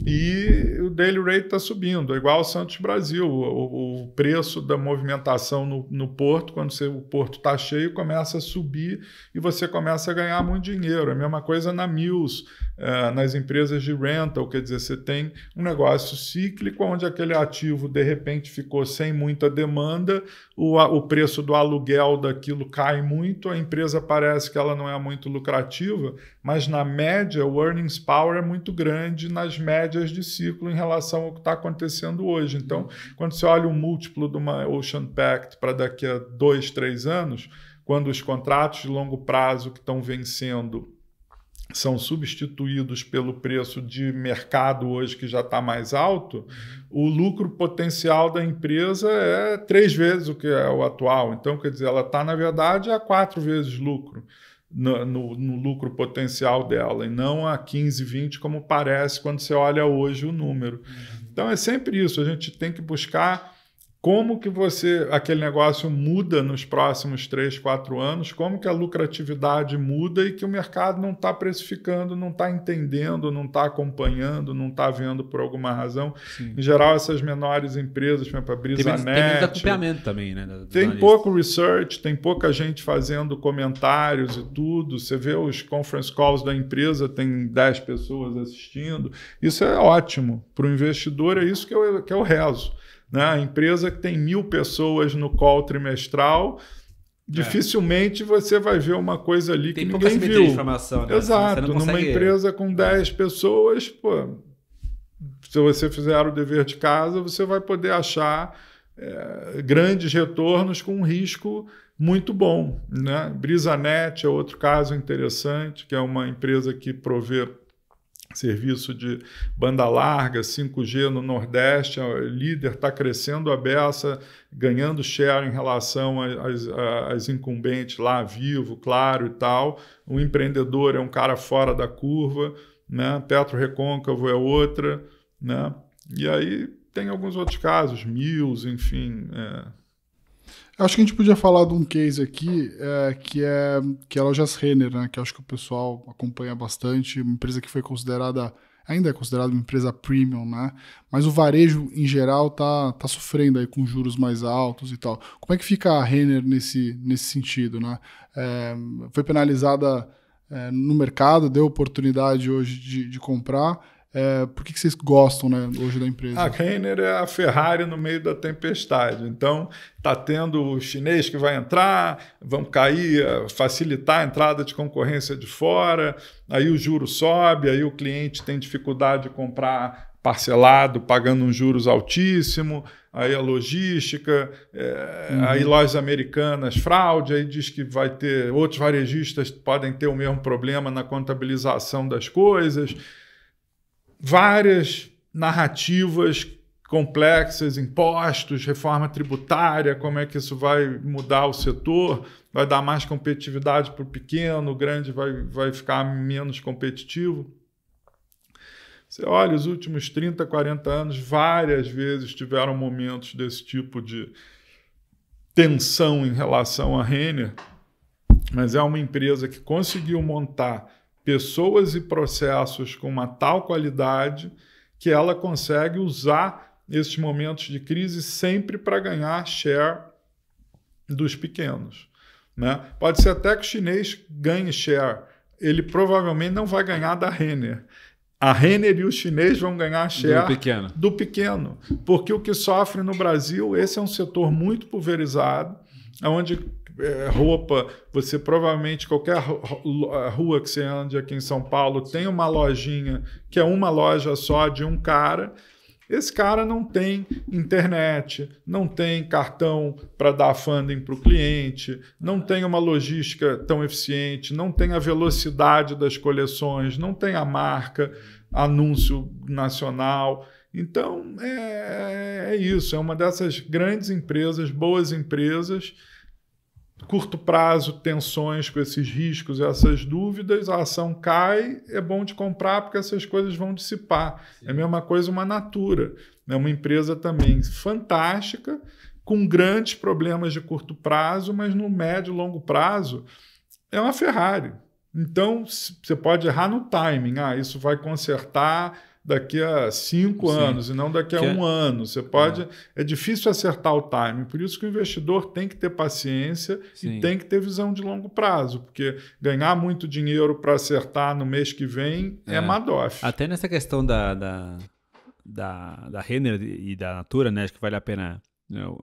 e o daily rate está subindo. É igual ao Santos Brasil, o preço da movimentação no porto, quando o porto está cheio, começa a subir e você começa a ganhar muito dinheiro. É a mesma coisa na Mills, nas empresas de rental, quer dizer, você tem um negócio cíclico, onde aquele ativo de repente ficou sem muita demanda, o preço do aluguel daquilo cai muito, a empresa parece que ela não é muito lucrativa, mas na média o earnings power é muito grande nas médias de ciclo em relação ao que está acontecendo hoje. Então, quando você olha o múltiplo de uma Ocean Pact para daqui a 2, 3 anos, quando os contratos de longo prazo que estão vencendo são substituídos pelo preço de mercado hoje, que já está mais alto, o lucro potencial da empresa é 3 vezes o que é o atual. Então, quer dizer, ela está, na verdade, a 4 vezes lucro no lucro potencial dela, e não a 15, 20, como parece quando você olha hoje o número. Então, é sempre isso. A gente tem que buscar como que aquele negócio muda nos próximos 3, 4 anos, como que a lucratividade muda e que o mercado não está precificando, não está entendendo, não está acompanhando, não está vendo por alguma razão. Sim. Em geral, essas menores empresas, por exemplo, a BrisaNet... Tem menos acompanhamento também, né? Tem pouco research, tem pouca gente fazendo comentários e tudo. Você vê os conference calls da empresa, tem 10 pessoas assistindo. Isso é ótimo. Para o investidor, é isso que eu rezo. Né? A empresa que tem 1.000 pessoas no call trimestral, dificilmente você vai ver uma coisa ali que ninguém viu. De informação, né? Exato. Numa empresa com 10 pessoas, pô, se você fizer o dever de casa, você vai poder achar grandes retornos com um risco muito bom. Né? BrisaNet é outro caso interessante, que é uma empresa que provê serviço de banda larga, 5G no Nordeste, o líder, está crescendo a beça, ganhando share em relação às incumbentes lá, Vivo, Claro e tal. O empreendedor é um cara fora da curva, né? PetroRecôncavo é outra, né? E aí tem alguns outros casos, Mills, enfim... Acho que a gente podia falar de um case aqui, que é a Lojas Renner, né? Que acho que o pessoal acompanha bastante, uma empresa que foi considerada, ainda é considerada uma empresa premium, né? Mas o varejo, em geral, tá sofrendo aí com juros mais altos e tal. Como é que fica a Renner nesse sentido, né? Foi penalizada no mercado, deu oportunidade hoje de comprar. Por que vocês gostam, né, hoje da empresa? A Renner é a Ferrari no meio da tempestade. Então, está tendo o chinês que vai entrar, vão cair, facilitar a entrada de concorrência de fora, aí o juro sobe, aí o cliente tem dificuldade de comprar parcelado, pagando uns juros altíssimos, aí a logística, aí lojas americanas, fraude, aí diz que vai ter, outros varejistas podem ter o mesmo problema na contabilização das coisas. Várias narrativas complexas, impostos, reforma tributária, como é que isso vai mudar o setor, vai dar mais competitividade para o pequeno, o grande vai ficar menos competitivo. Você olha, os últimos 30, 40 anos, várias vezes tiveram momentos desse tipo de tensão em relação à Renner, mas é uma empresa que conseguiu montar pessoas e processos com uma tal qualidade que ela consegue usar esses momentos de crise sempre para ganhar share dos pequenos, né? Pode ser até que o chinês ganhe share, ele provavelmente não vai ganhar da Renner. A Renner e o chinês vão ganhar share do pequeno, porque o que sofre no Brasil, esse é um setor muito pulverizado, onde roupa, você provavelmente, qualquer rua que você ande aqui em São Paulo, tem uma lojinha que é uma loja só de um cara. Esse cara não tem internet, não tem cartão para dar funding para o cliente, não tem uma logística tão eficiente, não tem a velocidade das coleções, não tem a marca, anúncio nacional. Então, é isso. É uma dessas grandes empresas, boas empresas, curto prazo, tensões com esses riscos, essas dúvidas, a ação cai, é bom de comprar porque essas coisas vão dissipar. Sim. É a mesma coisa uma Natura. É uma empresa também fantástica, com grandes problemas de curto prazo, mas no médio e longo prazo é uma Ferrari. Então, você pode errar no timing. Isso vai consertar daqui a 5 anos e não daqui a 1 ano. Você pode... É difícil acertar o timing. Por isso que o investidor tem que ter paciência e tem que ter visão de longo prazo, porque ganhar muito dinheiro para acertar no mês que vem é Madoff. Até nessa questão da Renner e da Natura, né? Acho que vale a pena...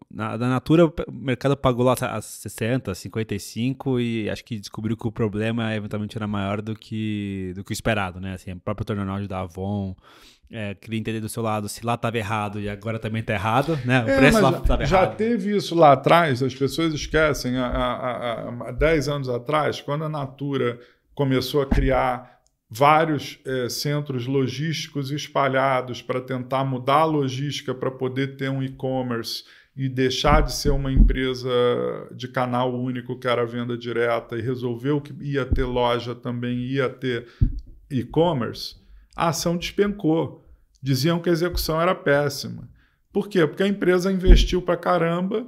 Da Natura, o mercado pagou lá a 60, 55 e acho que descobriu que o problema eventualmente era maior do que o esperado, né? Assim, a própria turnaround da Avon, queria entender do seu lado se lá estava errado e agora também está errado, né? O preço lá estava errado. Já teve isso lá atrás, as pessoas esquecem, há 10 anos atrás, quando a Natura começou a criar vários centros logísticos espalhados para tentar mudar a logística para poder ter um e-commerce e deixar de ser uma empresa de canal único que era venda direta e resolveu que ia ter loja também, ia ter e-commerce, a ação despencou. Diziam que a execução era péssima. Por quê? Porque a empresa investiu para caramba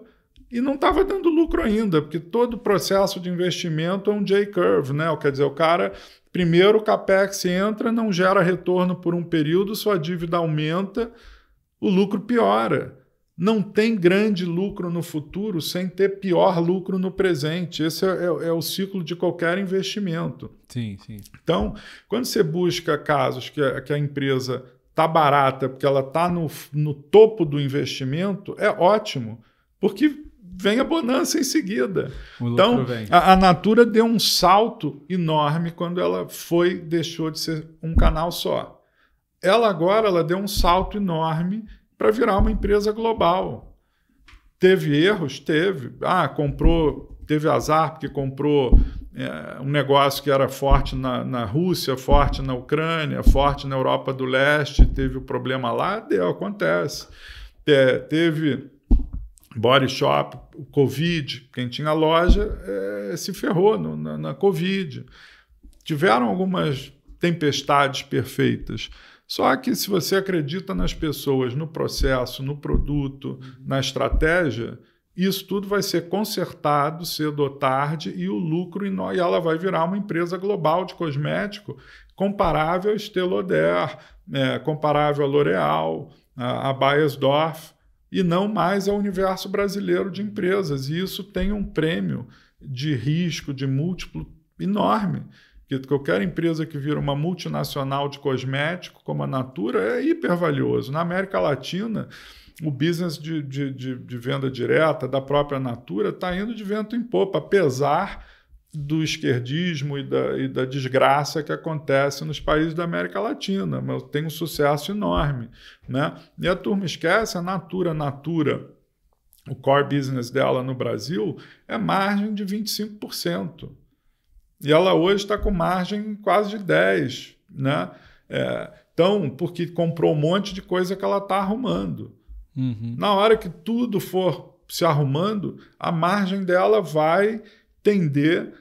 e não estava dando lucro ainda, porque todo processo de investimento é um J-curve, né? Quer dizer, o cara, primeiro o CAPEX entra, não gera retorno por um período, sua dívida aumenta, o lucro piora. Não tem grande lucro no futuro sem ter pior lucro no presente. Esse é o ciclo de qualquer investimento. Sim, sim. Então, quando você busca casos que a empresa está barata porque ela está no topo do investimento, é ótimo, porque vem a bonança em seguida. Então, a Natura deu um salto enorme quando ela deixou de ser um canal só. Ela deu um salto enorme para virar uma empresa global. Teve erros? Teve. Teve azar porque comprou um negócio que era forte na Rússia, forte na Ucrânia, forte na Europa do Leste, teve o problema lá, acontece. Teve Body Shop, o Covid, quem tinha loja se ferrou na Covid. Tiveram algumas tempestades perfeitas. Só que se você acredita nas pessoas, no processo, no produto, na estratégia, isso tudo vai ser consertado cedo ou tarde e o lucro, e ela vai virar uma empresa global de cosmético comparável a Estée Lauder, comparável a L'Oréal, a Beiersdorf, e não mais ao universo brasileiro de empresas. E isso tem um prêmio de risco, de múltiplo enorme. Porque qualquer empresa que vira uma multinacional de cosmético, como a Natura, é hiper valioso. Na América Latina, o business de venda direta da própria Natura está indo de vento em popa, apesar do esquerdismo e da desgraça que acontece nos países da América Latina. Mas tem um sucesso enorme, né? E a turma esquece, a Natura, o core business dela no Brasil é margem de 25%. E ela hoje está com margem quase de 10%, né? Então, porque comprou um monte de coisa que ela está arrumando. Uhum. Na hora que tudo for se arrumando, a margem dela vai tender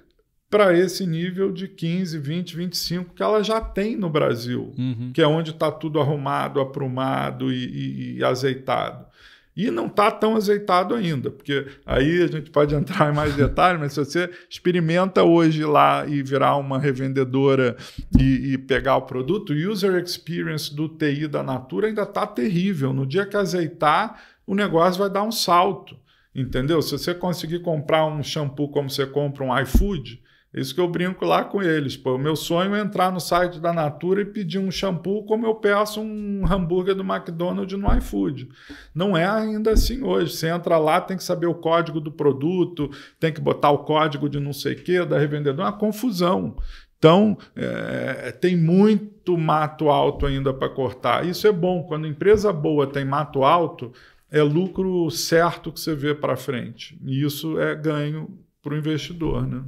para esse nível de 15, 20, 25 que ela já tem no Brasil, que é onde está tudo arrumado, aprumado e azeitado. E não está tão azeitado ainda, porque aí a gente pode entrar em mais detalhes, mas se você experimenta hoje lá e virar uma revendedora e pegar o produto, o user experience do TI da Natura ainda está terrível. No dia que azeitar, o negócio vai dar um salto, entendeu? Se você conseguir comprar um shampoo como você compra um iFood, isso que eu brinco lá com eles. Pô, o meu sonho é entrar no site da Natura e pedir um shampoo como eu peço um hambúrguer do McDonald's no iFood. Não é ainda assim hoje. Você entra lá, tem que saber o código do produto, tem que botar o código de não sei o quê, da revendedora. É uma confusão. Então, tem muito mato alto ainda para cortar. Isso é bom. Quando empresa boa tem mato alto, é lucro certo que você vê para frente. E isso é ganho para o investidor, né?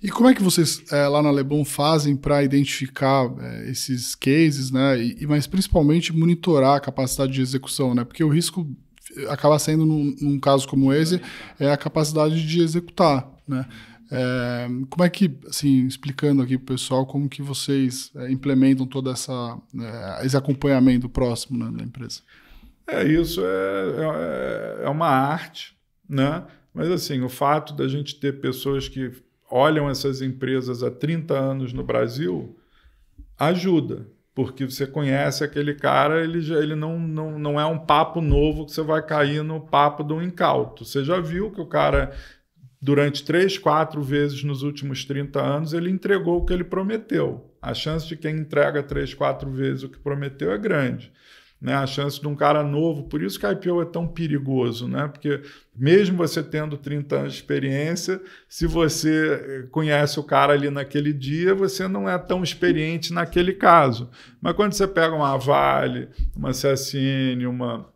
E como é que vocês lá na Lebon fazem para identificar esses cases, né? Mas principalmente monitorar a capacidade de execução, né? Porque o risco acaba sendo, num caso como esse, é a capacidade de executar, né? Como é que, assim, explicando aqui para o pessoal, como que vocês implementam todo esse acompanhamento próximo, né, da empresa? Isso é uma arte, né? Mas assim, o fato da gente ter pessoas que olham essas empresas há 30 anos no Brasil ajuda, porque você conhece aquele cara, ele não é um papo novo que você vai cair no papo do incauto. Você já viu que o cara, durante 3, 4 vezes nos últimos 30 anos, ele entregou o que ele prometeu. A chance de quem entrega 3, 4 vezes o que prometeu é grande. Né, a chance de um cara novo, por isso que a IPO é tão perigoso, né? Porque mesmo você tendo 30 anos de experiência, se você conhece o cara ali naquele dia, você não é tão experiente naquele caso. Mas quando você pega uma Vale, uma CSN, uma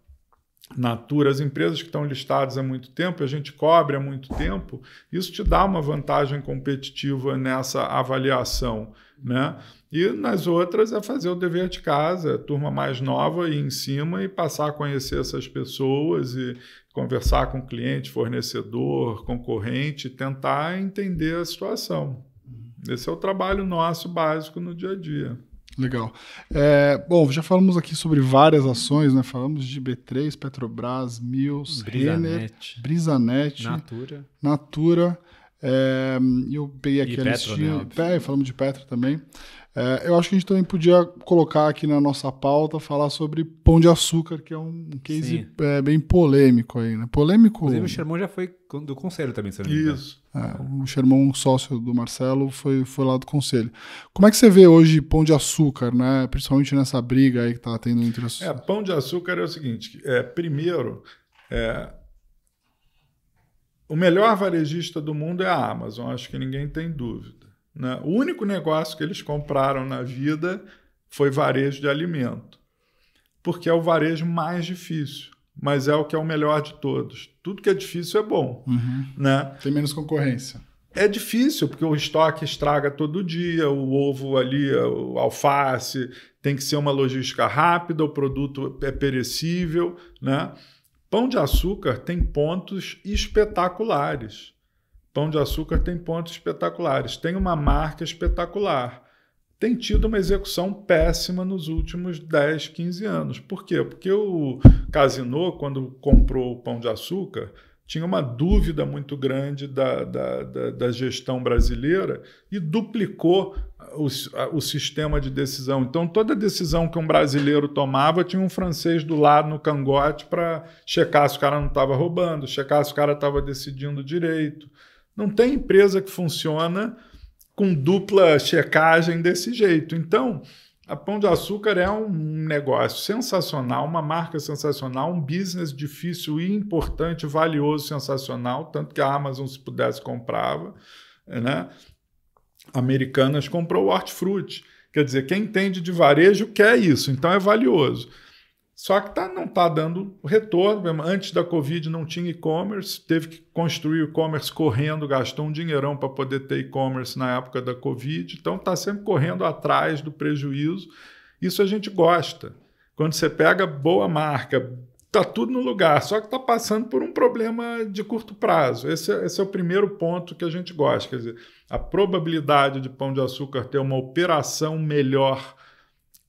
Natura, as empresas que estão listadas há muito tempo, a gente cobre há muito tempo, isso te dá uma vantagem competitiva nessa avaliação, né? E nas outras é fazer o dever de casa, a turma mais nova ir em cima e passar a conhecer essas pessoas e conversar com cliente, fornecedor, concorrente, tentar entender a situação. Esse é o trabalho nosso básico no dia a dia. Legal. Bom, já falamos aqui sobre várias ações, né? Falamos de B3, Petrobras, Mills, Renner, Brisanet, Natura. Eu peguei aqui a listinha. Né? Falamos de Petro também. Eu acho que a gente também podia colocar aqui na nossa pauta, falar sobre Pão de Açúcar, que é um case bem polêmico aí, né? Polêmico. Inclusive o Sherman já foi do conselho também, se não me engano. Isso. O Sherman, sócio do Marcelo, foi lá do conselho. Como é que você vê hoje Pão de Açúcar, né? Principalmente nessa briga aí que está tendo entre os... Pão de Açúcar é o seguinte, primeiro, o melhor varejista do mundo é a Amazon, acho que ninguém tem dúvida. Né? O único negócio que eles compraram na vida foi varejo de alimento, porque é o varejo mais difícil, mas é o que é o melhor de todos. Tudo que é difícil é bom. Né? Tem menos concorrência. É difícil, porque o estoque estraga todo dia, o ovo ali, o alface, tem que ser uma logística rápida, o produto é perecível. Né? Pão de Açúcar tem pontos espetaculares. Pão de Açúcar tem pontos espetaculares. Tem uma marca espetacular. Tem tido uma execução péssima nos últimos 10, 15 anos. Por quê? Porque o Casino, quando comprou o Pão de Açúcar, tinha uma dúvida muito grande da gestão brasileira e duplicou o sistema de decisão. Então, toda decisão que um brasileiro tomava tinha um francês do lado no cangote para checar se o cara não estava roubando, checar se o cara estava decidindo direito. Não tem empresa que funciona com dupla checagem desse jeito. Então, a Pão de Açúcar é um negócio sensacional, uma marca sensacional, um business difícil e importante, valioso, sensacional, tanto que a Amazon, se pudesse, comprava. Né? Americanas comprou o Hortifruti. Quer dizer, quem entende de varejo quer isso, então é valioso. Só que não está dando retorno. Antes da Covid não tinha e-commerce, teve que construir o e-commerce correndo, gastou um dinheirão para poder ter e-commerce na época da Covid. Então está sempre correndo atrás do prejuízo. Isso a gente gosta. Quando você pega boa marca, está tudo no lugar, só que está passando por um problema de curto prazo. Esse é o primeiro ponto que a gente gosta. Quer dizer, a probabilidade de Pão de Açúcar ter uma operação melhor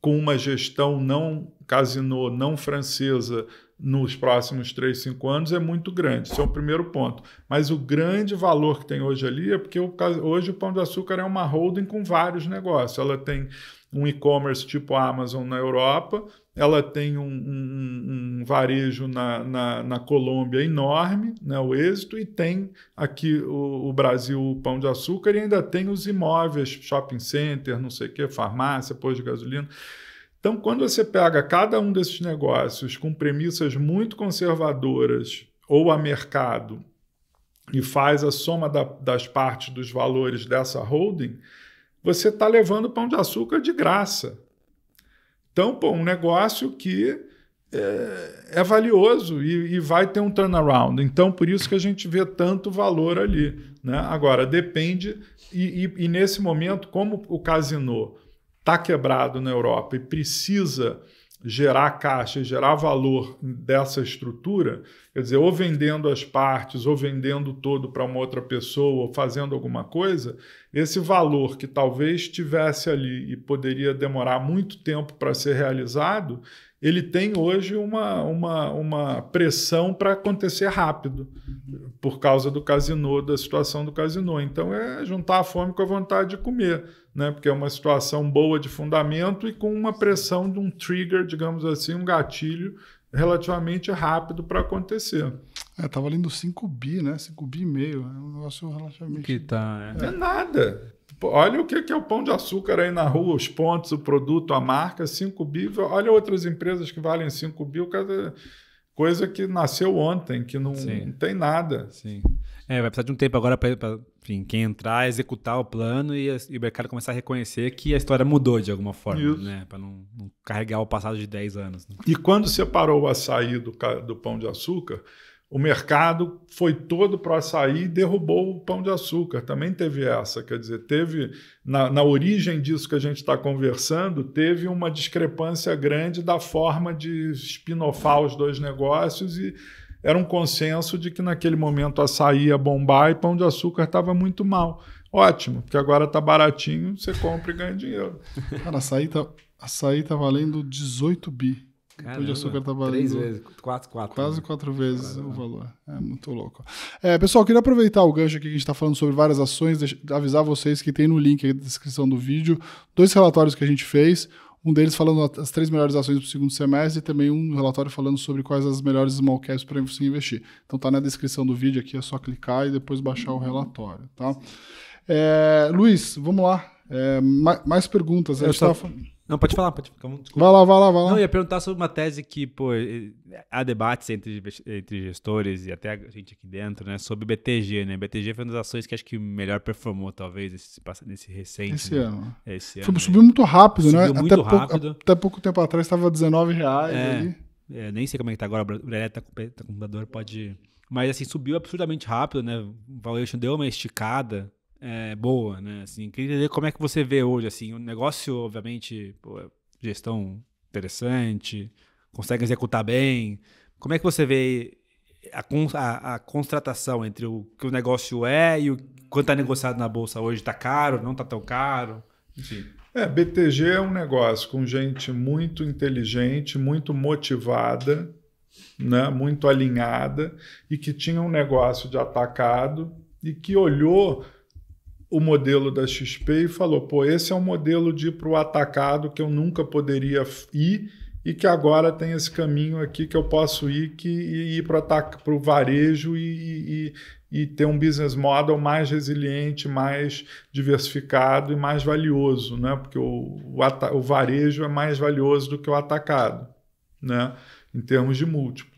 com uma gestão não Casino, não francesa, nos próximos 3, 5 anos é muito grande. Esse é o primeiro ponto. Mas o grande valor que tem hoje ali é porque hoje o Pão de Açúcar é uma holding com vários negócios. Ela tem um e-commerce tipo Amazon na Europa, ela tem um varejo na Colômbia enorme, né, o Êxito, e tem aqui o Brasil o Pão de Açúcar, e ainda tem os imóveis, shopping center, não sei o quê, farmácia, posto de gasolina. Então, quando você pega cada um desses negócios com premissas muito conservadoras ou a mercado e faz a soma das partes dos valores dessa holding, você está levando o Pão de Açúcar de graça. Então, um negócio que é valioso e vai ter um turnaround. Então, por isso que a gente vê tanto valor ali, né? Agora, depende, e nesse momento, como o Casino está quebrado na Europa e precisa gerar caixa, gerar valor dessa estrutura, quer dizer, ou vendendo as partes, ou vendendo todo para uma outra pessoa, ou fazendo alguma coisa, esse valor que talvez estivesse ali e poderia demorar muito tempo para ser realizado, ele tem hoje uma pressão para acontecer rápido, por causa do Casino, da situação do Casino. Então, é juntar a fome com a vontade de comer, né? Porque é uma situação boa de fundamento e com uma pressão de um trigger, digamos assim, um gatilho relativamente rápido para acontecer. Tá valendo 5 bi, né? 5 bi e meio. É um negócio relativamente... Que tá, é nada. Olha o que é o Pão de Açúcar aí na rua, os pontos, o produto, a marca, 5 bi. Olha outras empresas que valem 5 bi, coisa que nasceu ontem, que não tem nada. Sim. Vai precisar de um tempo agora para quem entrar, executar o plano e o mercado começar a reconhecer que a história mudou de alguma forma, né? Para não carregar o passado de 10 anos. Né? E quando separou o açaí do Pão de Açúcar, o mercado foi todo para o açaí e derrubou o Pão de Açúcar. Também teve essa, quer dizer, teve na origem disso que a gente está conversando, teve uma discrepância grande da forma de spin-offar os dois negócios e era um consenso de que naquele momento açaí ia bombar e Pão de Açúcar estava muito mal. Ótimo, porque agora está baratinho, você compra e ganha dinheiro. Cara, açaí tá valendo 18 bi. Caramba, Pão de Açúcar tá valendo 3 vezes, 4. Quase 4 vezes o valor. É muito louco. Pessoal, eu queria aproveitar o gancho aqui que a gente está falando sobre várias ações, avisar vocês que tem no link aí da descrição do vídeo 2 relatórios que a gente fez. Um deles falando as 3 melhores ações do segundo semestre e também um relatório falando sobre quais as melhores small caps para você investir. Então tá na descrição do vídeo aqui, é só clicar e depois baixar o relatório, tá? Luiz, vamos lá. Mais perguntas. Não, pode falar. Vai lá. Não, eu ia perguntar sobre uma tese que, há debates entre gestores e até a gente aqui dentro, né, sobre BTG, né? BTG foi uma das ações que acho que melhor performou, talvez, nesse recente. Esse né? ano. Esse ano. Subiu muito rápido, né? Subiu muito rápido. Até pouco tempo atrás estava R$19 ali. Nem sei como é que tá agora, o Brelé tá com o computador, pode... Mas, assim, subiu absurdamente rápido, né? O valuation deu uma esticada boa, né? Assim, queria entender como é que você vê hoje, assim, o negócio, obviamente, gestão interessante, consegue executar bem. Como é que você vê a constatação entre o que o negócio e o quanto está negociado na bolsa hoje? Está caro, não está tão caro? Enfim. BTG é um negócio com gente muito inteligente, muito motivada, né? Muito alinhada e que tinha um negócio de atacado e que olhou o modelo da XP e falou, esse é um modelo de ir para o atacado que eu nunca poderia ir e que agora tem esse caminho aqui que eu posso ir para o varejo e ter um business model mais resiliente, mais diversificado e mais valioso, né? Porque o varejo é mais valioso do que o atacado, né? Em termos de múltiplo.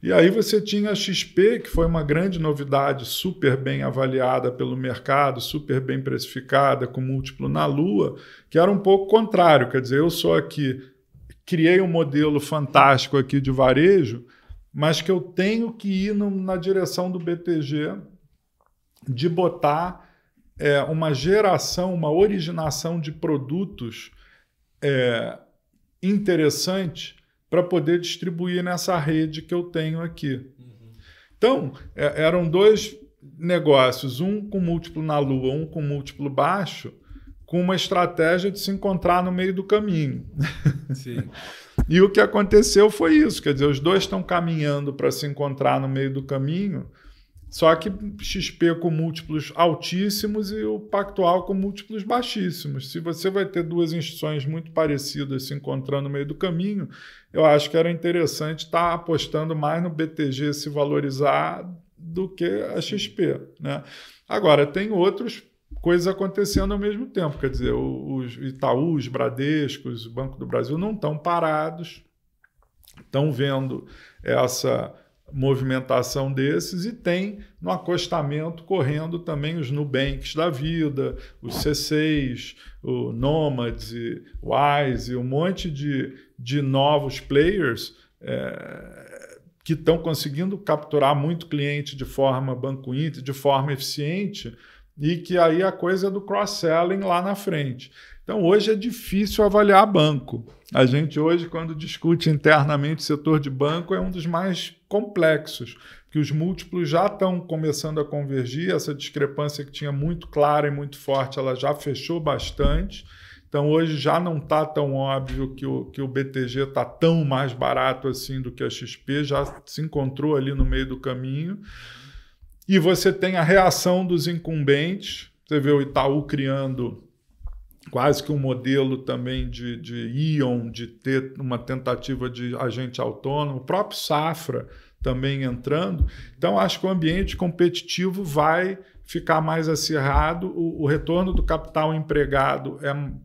E aí você tinha a XP, que foi uma grande novidade, super bem avaliada pelo mercado, super bem precificada, com múltiplo na lua, que era um pouco contrário. Quer dizer, eu sou aqui, criei um modelo fantástico aqui de varejo, mas que eu tenho que ir na direção do BTG de botar uma geração, uma originação de produtos interessante para poder distribuir nessa rede que eu tenho aqui. Então, eram dois negócios, um com múltiplo na Lua, um com múltiplo baixo, com uma estratégia de se encontrar no meio do caminho. Sim. E o que aconteceu foi isso, quer dizer, os dois estão caminhando para se encontrar no meio do caminho, só que XP com múltiplos altíssimos e o Pactual com múltiplos baixíssimos. Se você vai ter duas instituições muito parecidas se encontrando no meio do caminho, eu acho que era interessante estar apostando mais no BTG se valorizar do que a XP, né? Agora, tem outras coisas acontecendo ao mesmo tempo, quer dizer, os Itaú, os Bradescos, o Banco do Brasil não estão parados, estão vendo essa movimentação desses e tem no acostamento correndo também os Nubanks da vida, os C6, o Nomads, o Wise, um monte de novos players que estão conseguindo capturar muito cliente de forma Banco Inter, de forma eficiente, e que aí a coisa é do cross-selling lá na frente. Então, hoje é difícil avaliar banco. A gente hoje, quando discute internamente o setor de banco, é um dos mais complexos, porque os múltiplos já estão começando a convergir, essa discrepância que tinha muito clara e muito forte, ela já fechou bastante. Então, hoje já não está tão óbvio que o BTG está tão mais barato assim do que a XP, já se encontrou ali no meio do caminho. E você tem a reação dos incumbentes, você vê o Itaú criando quase que um modelo também de Ion, de ter uma tentativa de agente autônomo, o próprio Safra também entrando. Então, acho que o ambiente competitivo vai ficar mais acirrado, o retorno do capital empregado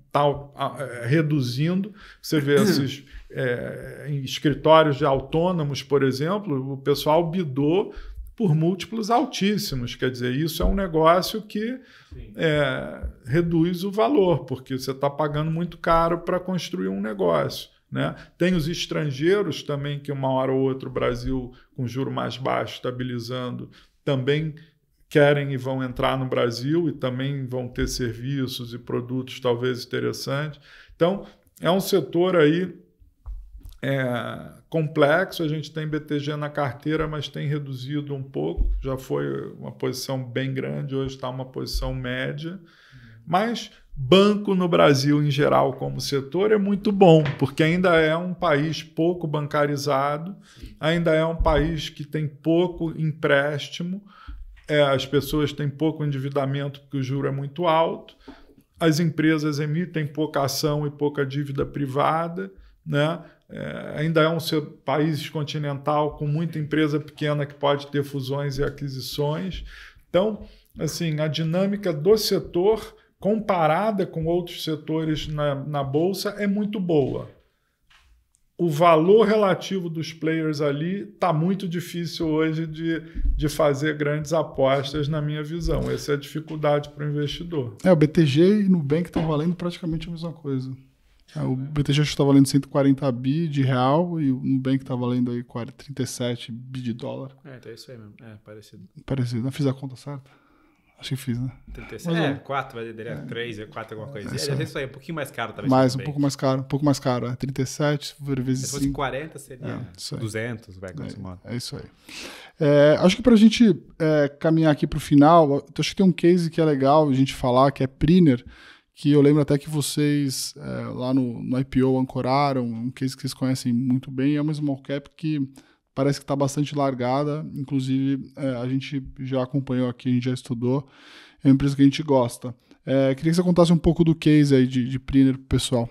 está reduzindo. Você vê esses em escritórios de autônomos, por exemplo, o pessoal bidou por múltiplos altíssimos. Quer dizer, isso é um negócio que reduz o valor, porque você está pagando muito caro para construir um negócio, né? Tem os estrangeiros também, que uma hora ou outra o Brasil, com juro mais baixo, estabilizando, também querem e vão entrar no Brasil e também vão ter serviços e produtos talvez interessantes. Então, é um setor aí complexo. A gente tem BTG na carteira, mas tem reduzido um pouco. Já foi uma posição bem grande, hoje está uma posição média. Mas banco no Brasil, em geral, como setor, é muito bom, porque ainda é um país pouco bancarizado, ainda é um país que tem pouco empréstimo, as pessoas têm pouco endividamento porque o juro é muito alto, as empresas emitem pouca ação e pouca dívida privada, né? Ainda é um país continental com muita empresa pequena que pode ter fusões e aquisições. Então, assim, a dinâmica do setor, comparada com outros setores na Bolsa, é muito boa. O valor relativo dos players ali está muito difícil hoje de fazer grandes apostas, na minha visão. Essa é a dificuldade para o investidor. O BTG e Nubank estão valendo praticamente a mesma coisa. O BTG está valendo 140 bi de real e o Nubank está valendo aí 37 bi de dólar. Então é isso aí mesmo. Parecido. Parecido. Não fiz a conta certa? Acho que fiz, né? 37. 4, vai direto. 3, 4, alguma coisa. É isso aí, um pouquinho mais caro talvez. Um pouco mais caro. 37 vezes 5. Se fosse 40 seria 200, vai, como se moda. É isso aí. Acho que para a gente caminhar aqui para o final, acho que tem um case que é legal a gente falar, que é Priner, que eu lembro até que vocês lá no IPO ancoraram, um case que vocês conhecem muito bem, é uma small cap que parece que está bastante largada, inclusive a gente já acompanhou aqui, a gente já estudou, é uma empresa que a gente gosta. Queria que você contasse um pouco do case aí de Priner para o pessoal.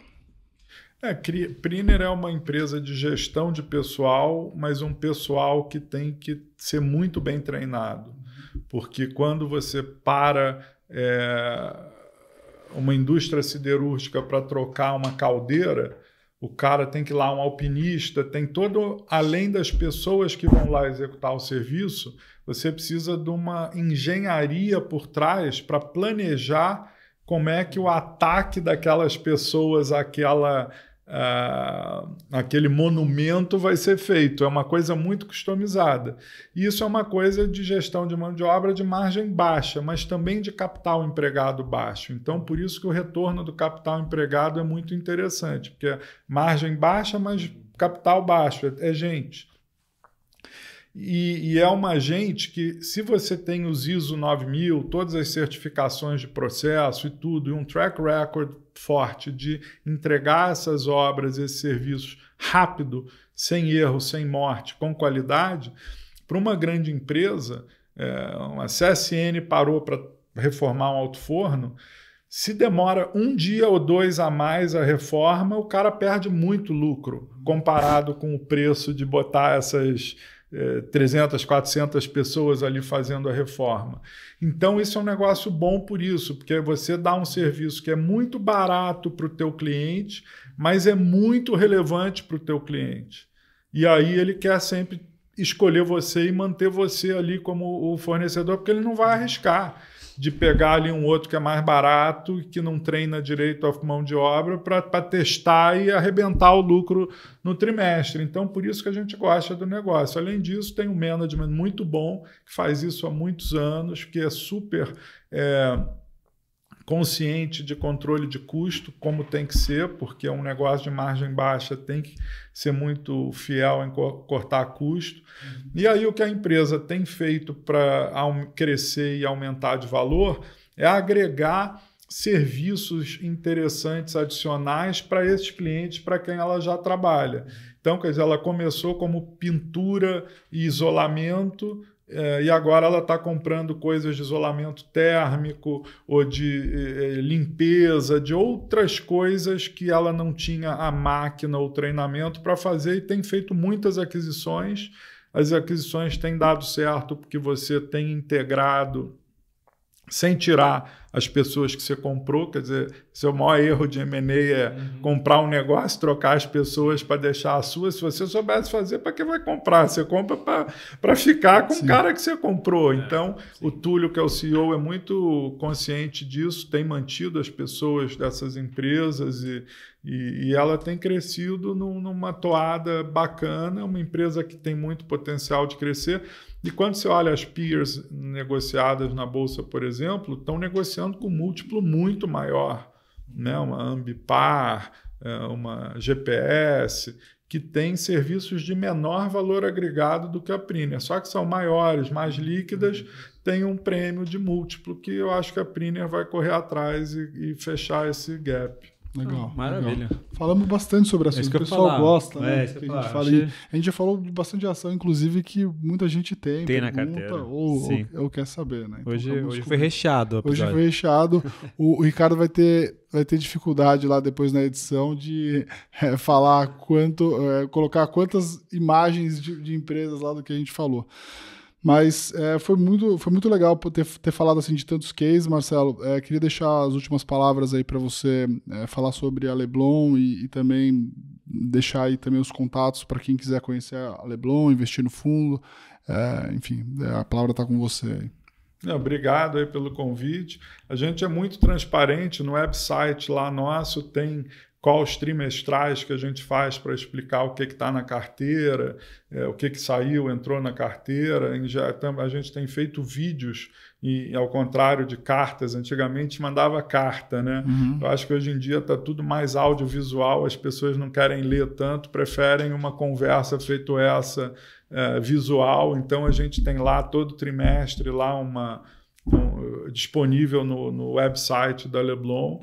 Priner é uma empresa de gestão de pessoal, mas um pessoal que tem que ser muito bem treinado, porque quando você para uma indústria siderúrgica para trocar uma caldeira, o cara tem que ir lá, um alpinista, tem todo, além das pessoas que vão lá executar o serviço, você precisa de uma engenharia por trás para planejar como é que o ataque daquelas pessoas aquele monumento vai ser feito. É uma coisa muito customizada. E isso é uma coisa de gestão de mão de obra de margem baixa, mas também de capital empregado baixo. Então, por isso que o retorno do capital empregado é muito interessante, porque é margem baixa, mas capital baixo, é gente. E é uma gente que, se você tem os ISO 9000, todas as certificações de processo e tudo, e um track record forte de entregar essas obras, esses serviços rápido, sem erro, sem morte, com qualidade, para uma grande empresa, uma CSN parou para reformar um alto-forno, se demora 1 dia ou 2 a mais a reforma, o cara perde muito lucro, comparado com o preço de botar essas 300, 400 pessoas ali fazendo a reforma. Então, isso é um negócio bom por isso, porque você dá um serviço que é muito barato para o teu cliente, mas é muito relevante para o teu cliente. E aí ele quer sempre escolher você e manter você ali como o fornecedor, porque ele não vai arriscar de pegar ali um outro que é mais barato e que não treina direito a mão de obra para testar e arrebentar o lucro no trimestre. Então, por isso que a gente gosta do negócio. Além disso, tem um management muito bom, que faz isso há muitos anos, que é super consciente de controle de custo, como tem que ser, porque é um negócio de margem baixa, tem que ser muito fiel em cortar custo. E aí o que a empresa tem feito para crescer e aumentar de valor é agregar serviços interessantes adicionais para esses clientes para quem ela já trabalha. Então, quer dizer, ela começou como pintura e isolamento, e agora ela está comprando coisas de isolamento térmico ou de limpeza, de outras coisas que ela não tinha a máquina ou treinamento para fazer, e tem feito muitas aquisições. As aquisições têm dado certo porque você tem integrado sem tirar as pessoas que você comprou. Quer dizer, seu maior erro de M&A é comprar um negócio, trocar as pessoas para deixar a sua. Se você soubesse fazer, para que vai comprar? Você compra para ficar com o cara que você comprou. Então, o Túlio, que é o CEO, é muito consciente disso, tem mantido as pessoas dessas empresas e ela tem crescido numa toada bacana, uma empresa que tem muito potencial de crescer. E quando você olha as peers negociadas na Bolsa, por exemplo, estão negociando com múltiplo muito maior, né? Uma Ambipar, uma GPS, que tem serviços de menor valor agregado do que a Priner, só que são maiores, mais líquidas, tem um prêmio de múltiplo que eu acho que a Priner vai correr atrás e fechar esse gap. Legal. Maravilha. Legal. Falamos bastante sobre assunto. O pessoal gosta, né? A gente já falou de bastante ação, inclusive, que muita gente tem na carteira. Ou quer saber, né? Então, hoje foi recheado. Hoje foi recheado. O Ricardo vai ter dificuldade lá depois na edição de falar colocar quantas imagens de empresas lá do que a gente falou. Mas foi muito legal ter falado assim de tantos cases, Marcelo. Queria deixar as últimas palavras aí para você falar sobre a Leblon e também deixar aí também os contatos para quem quiser conhecer a Leblon, investir no fundo. Enfim, a palavra está com você aí. Obrigado aí pelo convite. A gente é muito transparente no website lá nosso, tem calls trimestrais que a gente faz para explicar o que está na carteira, o que saiu, entrou na carteira. A gente tem feito vídeos, e ao contrário de cartas, antigamente mandava carta, né? Eu acho que hoje em dia está tudo mais audiovisual, as pessoas não querem ler tanto, preferem uma conversa feito essa visual. Então a gente tem lá todo trimestre lá disponível no website da Leblon.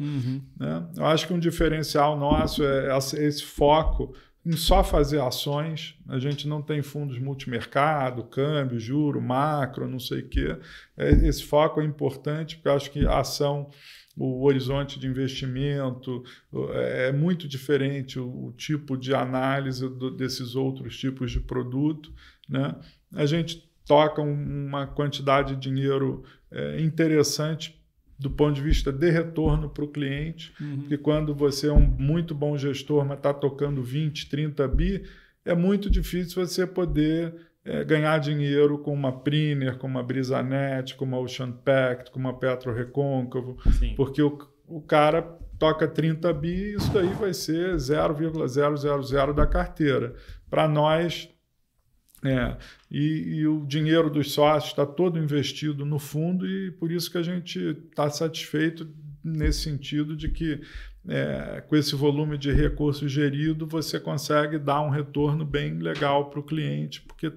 Né? Eu acho que um diferencial nosso é esse foco em só fazer ações. A gente não tem fundos multimercado, câmbio, juro, macro, não sei o quê. Esse foco é importante porque eu acho que a ação, o horizonte de investimento é muito diferente, o tipo de análise desses outros tipos de produto. Né? A gente toca uma quantidade de dinheiro interessante do ponto de vista de retorno para o cliente, porque quando você é um muito bom gestor, mas está tocando 20, 30 bi, é muito difícil você poder ganhar dinheiro com uma Priner, com uma Brisanet, com uma Ocean Pact, com uma Petro Recôncavo, porque o cara toca 30 bi e isso daí vai ser 0,000 da carteira. Para nós, e o dinheiro dos sócios está todo investido no fundo e por isso que a gente está satisfeito nesse sentido de que com esse volume de recurso gerido você consegue dar um retorno bem legal para o cliente, porque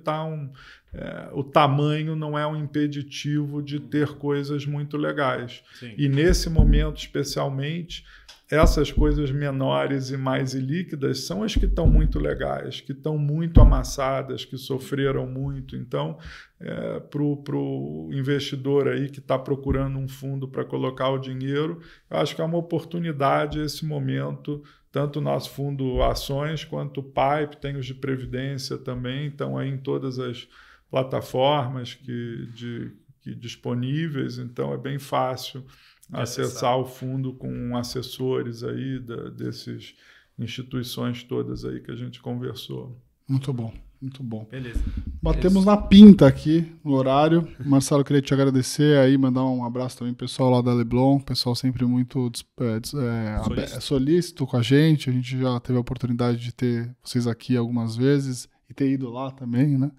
o tamanho não é um impeditivo de ter coisas muito legais. Sim. E nesse momento, especialmente, essas coisas menores e mais ilíquidas são as que estão muito legais, que estão muito amassadas, que sofreram muito. Então, para o investidor aí que está procurando um fundo para colocar o dinheiro, eu acho que é uma oportunidade esse momento, tanto o nosso fundo ações quanto o PIPE, tem os de previdência também, estão aí em todas as plataformas que disponíveis, então é bem fácil acessar o fundo com assessores aí dessas instituições todas aí que a gente conversou. Muito bom, muito bom. Beleza. Batemos na pinta aqui no horário. Marcelo, queria te agradecer aí, mandar um abraço também pro pessoal lá da Leblon, pessoal sempre muito solícito com a gente já teve a oportunidade de ter vocês aqui algumas vezes e ter ido lá também, né?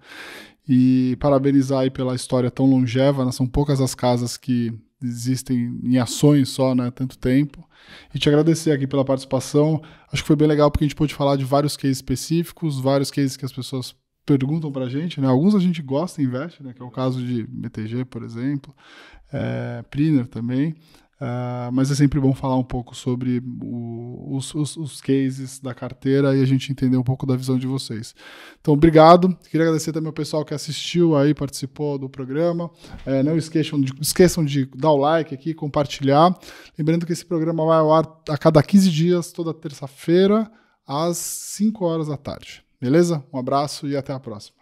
E parabenizar aí pela história tão longeva, né? São poucas as casas que existem em ações só, né, tanto tempo. E te agradecer aqui pela participação. Acho que foi bem legal porque a gente pôde falar de vários cases específicos, vários cases que as pessoas perguntam pra gente, né? Alguns a gente gosta e investe, né? Que é o caso de BTG, por exemplo, Priner também. Mas é sempre bom falar um pouco sobre os cases da carteira e a gente entender um pouco da visão de vocês. Então, obrigado. Queria agradecer também ao pessoal que assistiu aí, participou do programa. Não esqueçam de dar o like aqui, compartilhar. Lembrando que esse programa vai ao ar a cada 15 dias, toda terça-feira, às 5 horas da tarde. Beleza? Um abraço e até a próxima.